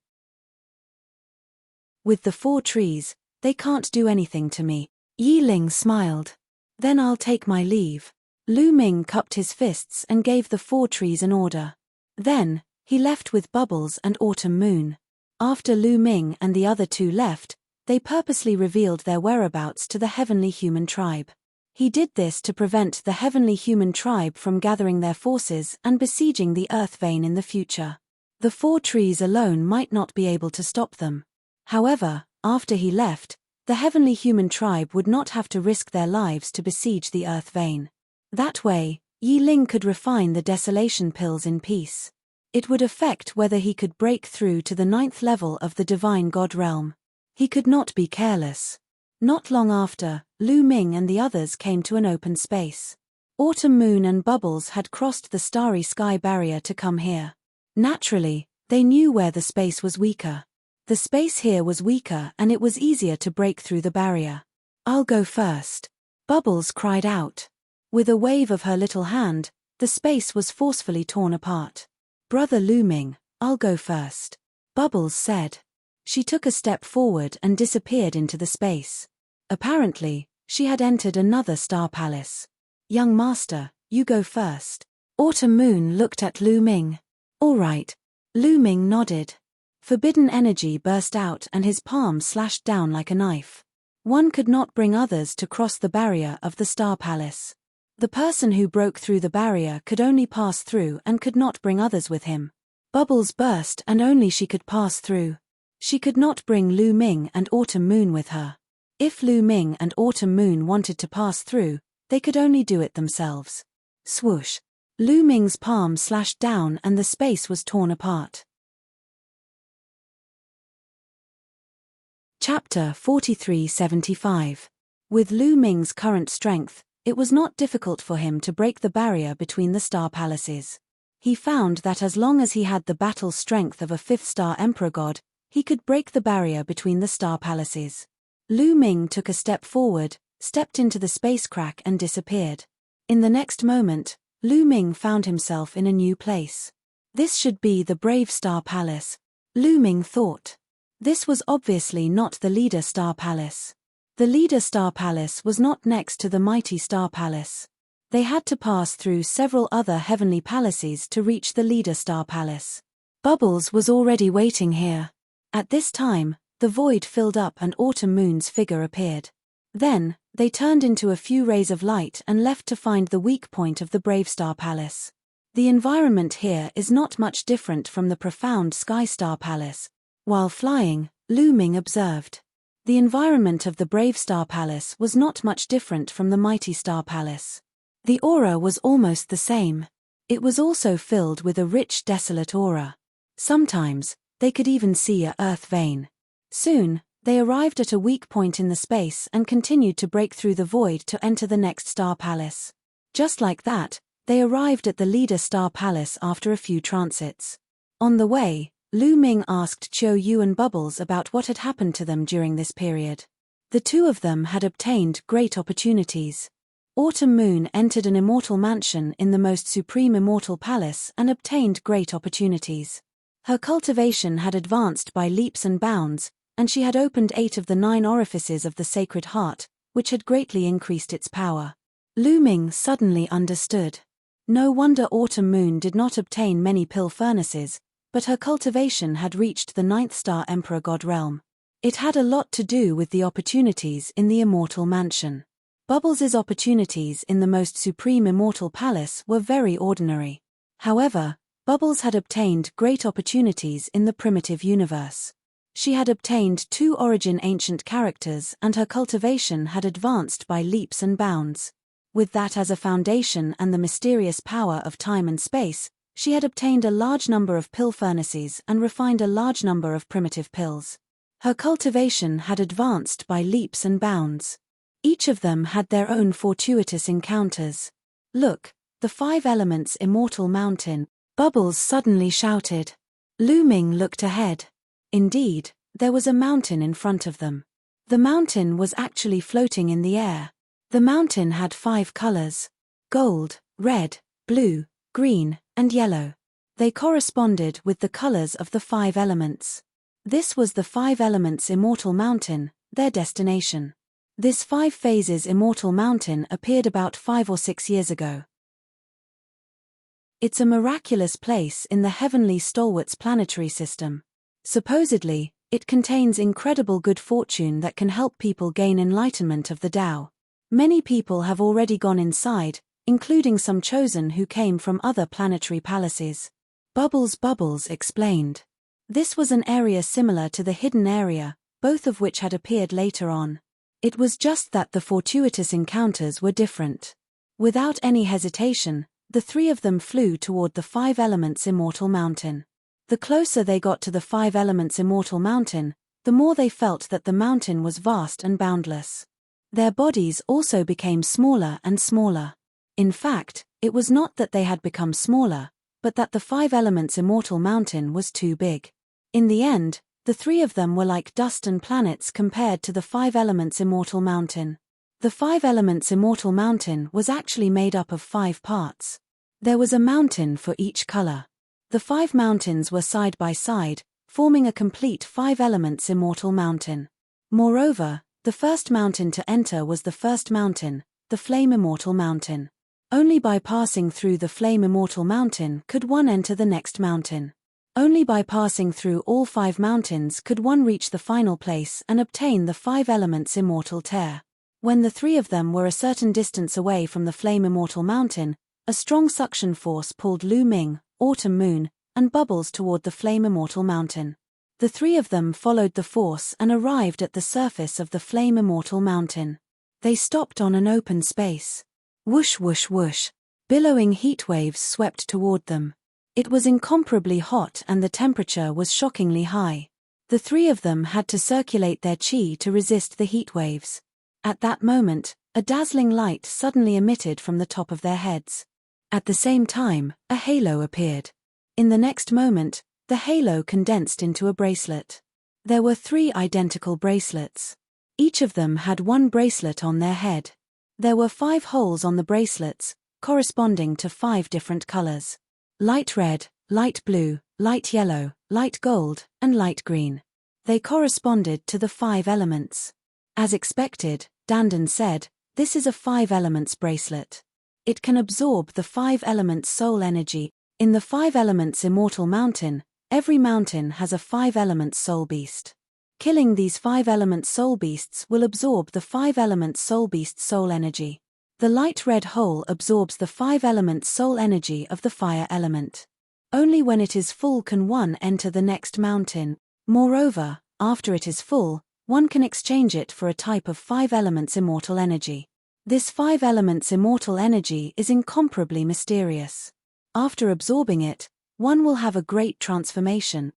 With the 4 trees, they can't do anything to me, Yi Ling smiled. Then I'll take my leave. Lu Ming cupped his fists and gave the 4 trees an order. Then, he left with Bubbles and Autumn Moon. After Lu Ming and the other 2 left, they purposely revealed their whereabouts to the Heavenly Human Tribe. He did this to prevent the Heavenly Human Tribe from gathering their forces and besieging the Earth Vein in the future. The 4 trees alone might not be able to stop them. However, after he left, The heavenly human tribe would not have to risk their lives to besiege the earth vein. That way, Yi Ling could refine the desolation pills in peace. It would affect whether he could break through to the 9th level of the divine god realm. He could not be careless. Not long after, Lu Ming and the others came to an open space. Autumn Moon and Bubbles had crossed the starry sky barrier to come here. Naturally, they knew where the space was weaker. The space here was weaker and it was easier to break through the barrier. "I'll go first," Bubbles cried out. With a wave of her little hand, the space was forcefully torn apart. "Brother Lu Ming, I'll go first," Bubbles said. She took a step forward and disappeared into the space. Apparently, she had entered another star palace. "Young master, you go first." Autumn Moon looked at Lu Ming. "All right." Lu Ming nodded. Forbidden energy burst out and his palm slashed down like a knife. One could not bring others to cross the barrier of the star palace. The person who broke through the barrier could only pass through and could not bring others with him. Bubbles burst and only she could pass through. She could not bring Lu Ming and Autumn Moon with her. If Lu Ming and Autumn Moon wanted to pass through, they could only do it themselves. Swoosh! Lu Ming's palm slashed down and the space was torn apart. Chapter 4375. With Lu Ming's current strength, it was not difficult for him to break the barrier between the star palaces. He found that as long as he had the battle strength of a 5th-star emperor god, he could break the barrier between the star palaces. Lu Ming took a step forward, stepped into the space crack and disappeared. In the next moment, Lu Ming found himself in a new place. This should be the Brave Star Palace, Lu Ming thought. This was obviously not the Leader Star Palace. The Leader Star Palace was not next to the Mighty Star Palace. They had to pass through several other heavenly palaces to reach the Leader Star Palace. Bubbles was already waiting here. At this time, the void filled up and Autumn Moon's figure appeared. Then, they turned into a few rays of light and left to find the weak point of the Brave Star Palace. The environment here is not much different from the profound Sky Star Palace. While flying, Lu Ming observed. The environment of the Brave Star Palace was not much different from the Mighty Star Palace. The aura was almost the same. It was also filled with a rich desolate aura. Sometimes, they could even see a earth vein. Soon, they arrived at a weak point in the space and continued to break through the void to enter the next star palace. Just like that, they arrived at the Leader Star Palace after a few transits. On the way, Lu Ming asked Chiu Yu and Bubbles about what had happened to them during this period. The two of them had obtained great opportunities. Autumn Moon entered an immortal mansion in the most supreme immortal palace and obtained great opportunities. Her cultivation had advanced by leaps and bounds, and she had opened 8 of the 9 orifices of the Sacred Heart, which had greatly increased its power. Lu Ming suddenly understood. No wonder Autumn Moon did not obtain many pill furnaces, but her cultivation had reached the 9th star Emperor God realm. It had a lot to do with the opportunities in the immortal mansion. Bubbles' opportunities in the most supreme immortal palace were very ordinary. However, Bubbles had obtained great opportunities in the primitive universe. She had obtained 2 origin ancient characters and her cultivation had advanced by leaps and bounds. With that as a foundation and the mysterious power of time and space, she had obtained a large number of pill furnaces and refined a large number of primitive pills. Her cultivation had advanced by leaps and bounds. Each of them had their own fortuitous encounters. "Look, the 5 elements immortal mountain," Bubbles suddenly shouted. Lu Ming looked ahead. Indeed, there was a mountain in front of them. The mountain was actually floating in the air. The mountain had 5 colors: gold, red, blue, green, and yellow. They corresponded with the colors of the 5 elements. This was the 5 elements immortal mountain, their destination. This 5 phases immortal mountain appeared about 5 or 6 years ago. It's a miraculous place in the heavenly stalwarts planetary system. Supposedly, it contains incredible good fortune that can help people gain enlightenment of the Tao. Many people have already gone inside, including some chosen who came from other planetary palaces. Bubbles explained. This was an area similar to the hidden area, both of which had appeared later on. It was just that the fortuitous encounters were different. Without any hesitation, the three of them flew toward the Five Elements Immortal Mountain. The closer they got to the Five Elements Immortal Mountain, the more they felt that the mountain was vast and boundless. Their bodies also became smaller and smaller. In fact, it was not that they had become smaller, but that the Five Elements Immortal Mountain was too big. In the end, the three of them were like dust and planets compared to the Five Elements Immortal Mountain. The Five Elements Immortal Mountain was actually made up of 5 parts. There was a mountain for each color. The 5 mountains were side by side, forming a complete Five Elements Immortal Mountain. Moreover, the first mountain to enter was the first mountain, the Flame Immortal Mountain. Only by passing through the Flame Immortal Mountain could one enter the next mountain. Only by passing through all 5 mountains could one reach the final place and obtain the Five Elements Immortal Tear. When the three of them were a certain distance away from the Flame Immortal Mountain, a strong suction force pulled Lu Ming, Autumn Moon, and Bubbles toward the Flame Immortal Mountain. The three of them followed the force and arrived at the surface of the Flame Immortal Mountain. They stopped on an open space. Whoosh whoosh whoosh. Billowing heat waves swept toward them. It was incomparably hot and the temperature was shockingly high. The three of them had to circulate their chi to resist the heat waves. At that moment, a dazzling light suddenly emitted from the top of their heads. At the same time, a halo appeared. In the next moment, the halo condensed into a bracelet. There were 3 identical bracelets. Each of them had 1 bracelet on their head. There were 5 holes on the bracelets, corresponding to 5 different colors. Light red, light blue, light yellow, light gold, and light green. They corresponded to the 5 elements. As expected, Dandan said, "This is a 5 elements bracelet. It can absorb the 5 elements soul energy. In the 5 elements Immortal Mountain, every mountain has a 5 elements soul beast. Killing these 5 elements soul beasts will absorb the 5 elements soul beast soul energy. The light red hole absorbs the 5 elements soul energy of the fire element. Only when it is full can one enter the next mountain. Moreover, after it is full, one can exchange it for a type of 5 elements immortal energy. This 5 elements immortal energy is incomparably mysterious. After absorbing it, one will have a great transformation."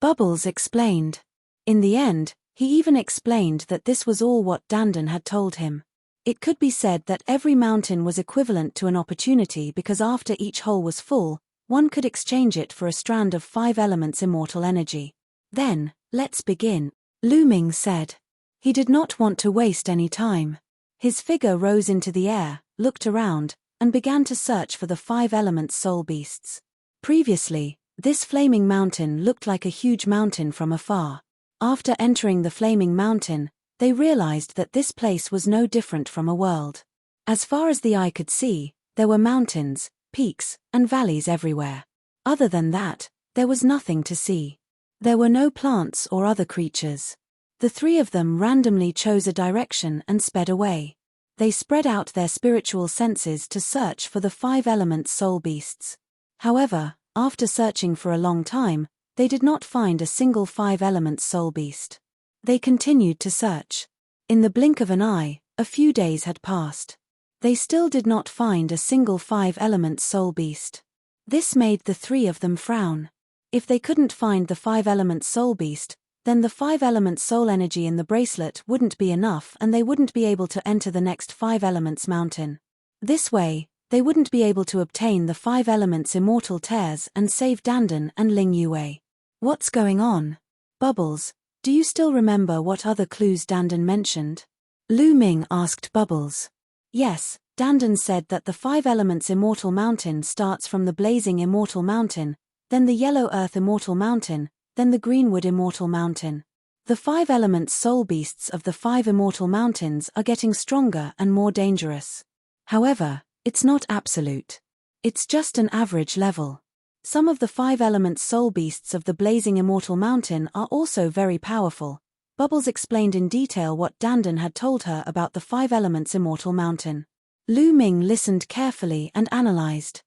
Bubbles explained. In the end, he even explained that this was all what Dandan had told him. It could be said that every mountain was equivalent to an opportunity because after each hole was full, one could exchange it for a strand of 5 elements immortal energy. "Then, let's begin," Lu Ming said. He did not want to waste any time. His figure rose into the air, looked around, and began to search for the 5 elements soul beasts. Previously, this flaming mountain looked like a huge mountain from afar. After entering the flaming mountain, they realized that this place was no different from a world. As far as the eye could see, there were mountains, peaks, and valleys everywhere. Other than that, there was nothing to see. There were no plants or other creatures. The 3 of them randomly chose a direction and sped away. They spread out their spiritual senses to search for the 5 elements soul beasts. However, after searching for a long time, they did not find a single 5 elements soul beast. They continued to search. In the blink of an eye, a few days had passed. They still did not find a single 5 elements soul beast. This made the 3 of them frown. If they couldn't find the 5 elements soul beast, then the 5 elements soul energy in the bracelet wouldn't be enough and they wouldn't be able to enter the next 5 elements mountain. This way, they wouldn't be able to obtain the 5 elements immortal tears and save Dandan and Ling Yue. "What's going on? Bubbles, do you still remember what other clues Dandan mentioned?" Lu Ming asked Bubbles. Yes, Dandan said that the 5 elements immortal mountain starts from the blazing immortal mountain, then the yellow earth immortal mountain, then the greenwood immortal mountain. The 5 elements soul beasts of the 5 immortal mountains are getting stronger and more dangerous. However, it's not absolute. It's just an average level. Some of the 5 elements soul beasts of the blazing immortal mountain are also very powerful. Bubbles explained in detail what Dandan had told her about the 5 elements immortal mountain. Lu Ming listened carefully and analyzed.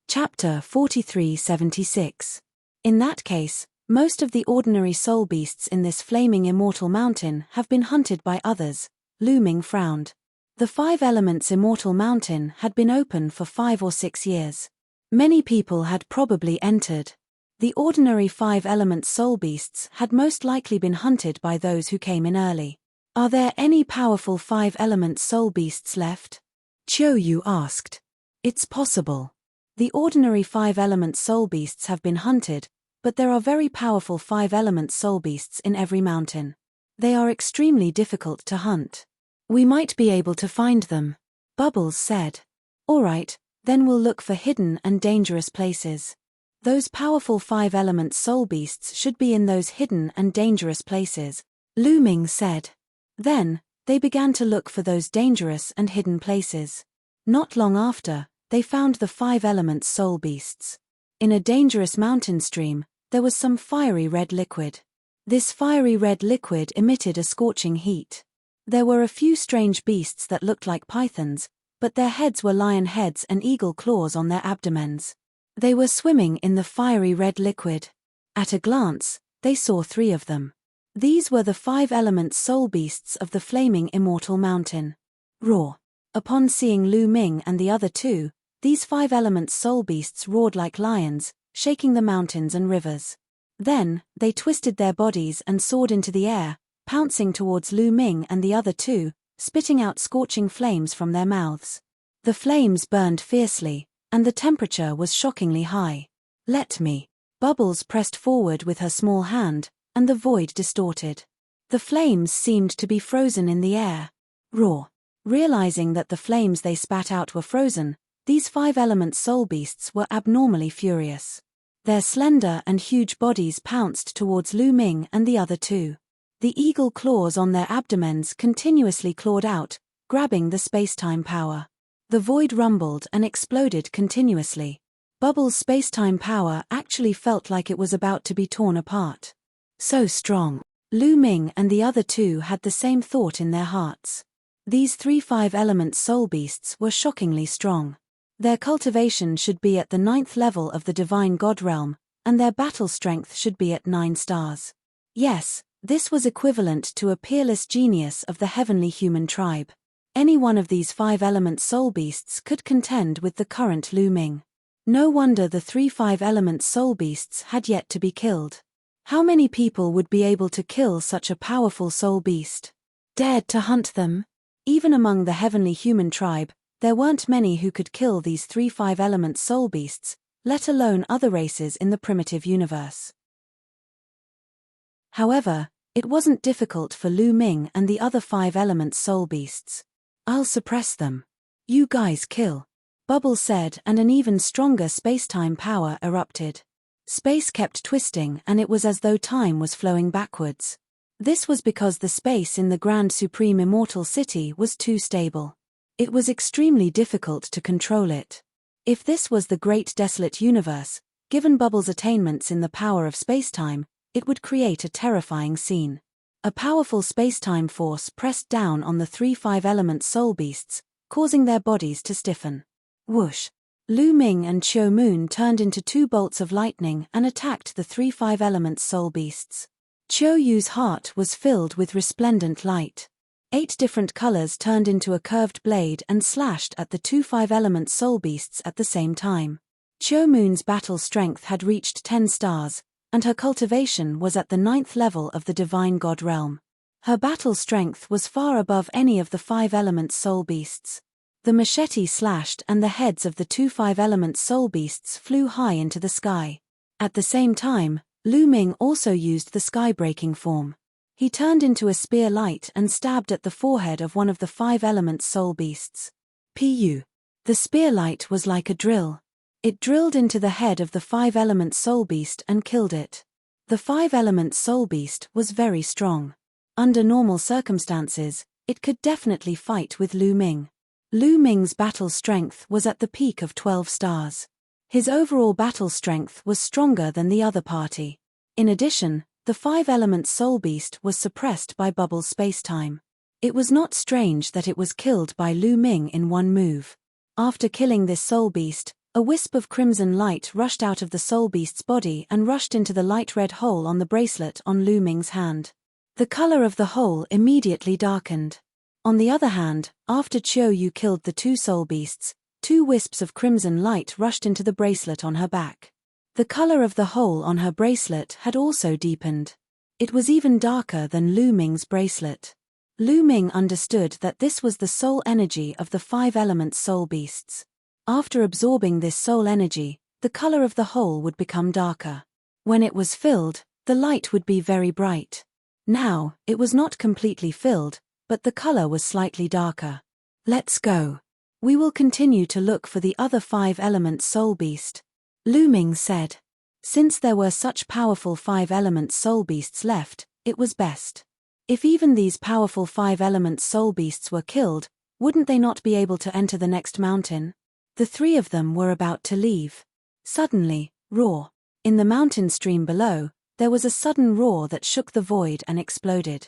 Chapter 4376. In that case, most of the ordinary soul beasts in this flaming immortal mountain have been hunted by others. Lu Ming frowned. The 5 Elements Immortal Mountain had been open for 5 or 6 years. Many people had probably entered. The ordinary 5 Elements soul beasts had most likely been hunted by those who came in early. Are there any powerful 5 Elements soul beasts left? Chiu Yu asked. It's possible. The ordinary 5 Elements soul beasts have been hunted, but there are very powerful 5 Elements soul beasts in every mountain. They are extremely difficult to hunt. We might be able to find them, Bubbles said. Alright, then we'll look for hidden and dangerous places. Those powerful 5 Elements soul beasts should be in those hidden and dangerous places, Lu Ming said. Then, they began to look for those dangerous and hidden places. Not long after, they found the 5 Elements soul beasts. In a dangerous mountain stream, there was some fiery red liquid. This fiery red liquid emitted a scorching heat. There were a few strange beasts that looked like pythons, but their heads were lion heads and eagle claws on their abdomens. They were swimming in the fiery red liquid. At a glance, they saw 3 of them. These were the 5 Elements soul beasts of the flaming immortal mountain. Roar. Upon seeing Lu Ming and the other 2, these 5 Elements soul beasts roared like lions, shaking the mountains and rivers. Then, they twisted their bodies and soared into the air, pouncing towards Lu Ming and the other 2, spitting out scorching flames from their mouths. The flames burned fiercely, and the temperature was shockingly high. Let me. Bubbles pressed forward with her small hand, and the void distorted. The flames seemed to be frozen in the air. Roar. Realizing that the flames they spat out were frozen, these 5 Elements soul beasts were abnormally furious. Their slender and huge bodies pounced towards Lu Ming and the other 2. The eagle claws on their abdomens continuously clawed out, grabbing the space-time power. The void rumbled and exploded continuously. Bubbles' space-time power actually felt like it was about to be torn apart. So strong. Lu Ming and the other 2 had the same thought in their hearts. These 3 5 Elements soul beasts were shockingly strong. Their cultivation should be at the 9th level of the divine god realm, and their battle strength should be at 9 stars. Yes, this was equivalent to a peerless genius of the heavenly human tribe. Any one of these 5 Elements soul beasts could contend with the current Lu Ming. No wonder the 3 5 Elements soul beasts had yet to be killed. How many people would be able to kill such a powerful soul beast? Dared to hunt them? Even among the heavenly human tribe, there weren't many who could kill these 3 5 Elements soul beasts, let alone other races in the primitive universe. However, it wasn't difficult for Lu Ming and the other 5 Elements soul beasts. I'll suppress them. You guys kill. Bubbles said, and an even stronger space-time power erupted. Space kept twisting and it was as though time was flowing backwards. This was because the space in the Grand Supreme Immortal City was too stable. It was extremely difficult to control it. If this was the Great Desolate Universe, given Bubbles' attainments in the power of space-time, it would create a terrifying scene. A powerful space-time force pressed down on the 3 5 Elements soul beasts, causing their bodies to stiffen. Whoosh! Lu Ming and Chiu Moon turned into 2 bolts of lightning and attacked the 3 5 Elements soul beasts. Chiu Yu's heart was filled with resplendent light. 8 different colors turned into a curved blade and slashed at the 2 5 Elements soul beasts at the same time. Chiu Moon's battle strength had reached 10 stars, and her cultivation was at the 9th level of the divine god realm. Her battle strength was far above any of the 5 Elements soul beasts. The machete slashed and the heads of the 2 5 Elements soul beasts flew high into the sky. At the same time, Lu Ming also used the sky-breaking form. He turned into a spear light and stabbed at the forehead of one of the 5 Elements soul beasts. Pu. The spear light was like a drill. It drilled into the head of the 5 Elements soul beast and killed it. The 5 Elements soul beast was very strong. Under normal circumstances, it could definitely fight with Lu Ming. Lu Ming's battle strength was at the peak of 12 stars. His overall battle strength was stronger than the other party. In addition, the 5 Elements soul beast was suppressed by Bubbles' space-time. It was not strange that it was killed by Lu Ming in one move. After killing this soul beast, A wisp of crimson light rushed out of the soul beast's body and rushed into the light red hole on the bracelet on Lu Ming's hand. The color of the hole immediately darkened. On the other hand, after Qiu Yu killed the two soul beasts, 2 wisps of crimson light rushed into the bracelet on her back. The color of the hole on her bracelet had also deepened. It was even darker than Lu Ming's bracelet. Lu Ming understood that this was the soul energy of the 5 elements soul beasts. After absorbing this soul energy, the color of the hole would become darker. When it was filled, the light would be very bright. Now, it was not completely filled, but the color was slightly darker. Let's go. We will continue to look for the other 5 elements soul beast, Lu Ming said. Since there were such powerful 5 elements soul beasts left, it was best. If even these powerful 5 elements soul beasts were killed, wouldn't they not be able to enter the next mountain? The 3 of them were about to leave. Suddenly, roar. In the mountain stream below, there was a sudden roar that shook the void and exploded.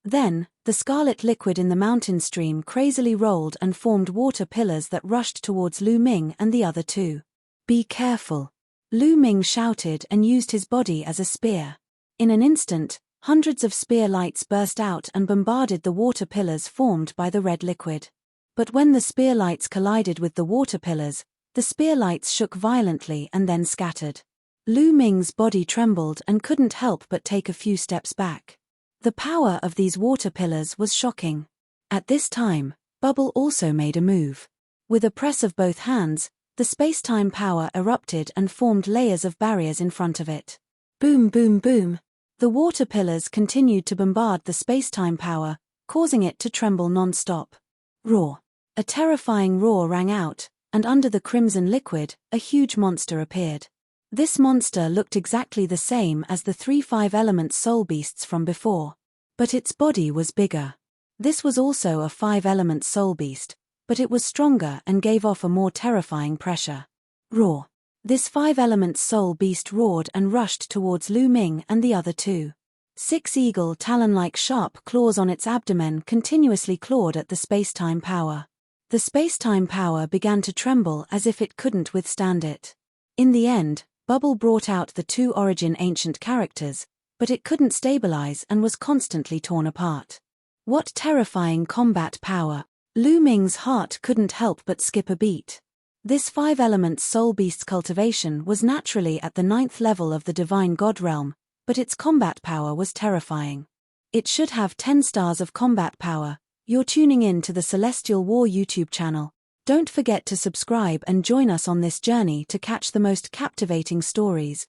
Then, the scarlet liquid in the mountain stream crazily rolled and formed water pillars that rushed towards Lu Ming and the other 2. Be careful. Lu Ming shouted and used his body as a spear. In an instant, hundreds of spear lights burst out and bombarded the water pillars formed by the red liquid. But when the spear lights collided with the water pillars, the spear lights shook violently and then scattered. Lu Ming's body trembled and couldn't help but take a few steps back. The power of these water pillars was shocking. At this time, Bubble also made a move. With a press of both hands, the space-time power erupted and formed layers of barriers in front of it. Boom, boom, boom. The water pillars continued to bombard the space-time power, causing it to tremble non-stop. Roar. A terrifying roar rang out, and under the crimson liquid, a huge monster appeared. This monster looked exactly the same as the 3 5 elements soul beasts from before. But its body was bigger. This was also a 5 elements soul beast, but it was stronger and gave off a more terrifying pressure. Roar. This 5 elements soul beast roared and rushed towards Lu Ming and the other 2. 6 eagle talon-like sharp claws on its abdomen continuously clawed at the space-time power. The space-time power began to tremble as if it couldn't withstand it. In the end, Bubble brought out the 2 origin ancient characters, but it couldn't stabilize and was constantly torn apart. What terrifying combat power! Lu Ming's heart couldn't help but skip a beat. This 5 elements soul beast's cultivation was naturally at the 9th level of the divine god realm, but its combat power was terrifying. It should have 10 stars of combat power. You're tuning in to the Celestial War YouTube channel. Don't forget to subscribe and join us on this journey to catch the most captivating stories.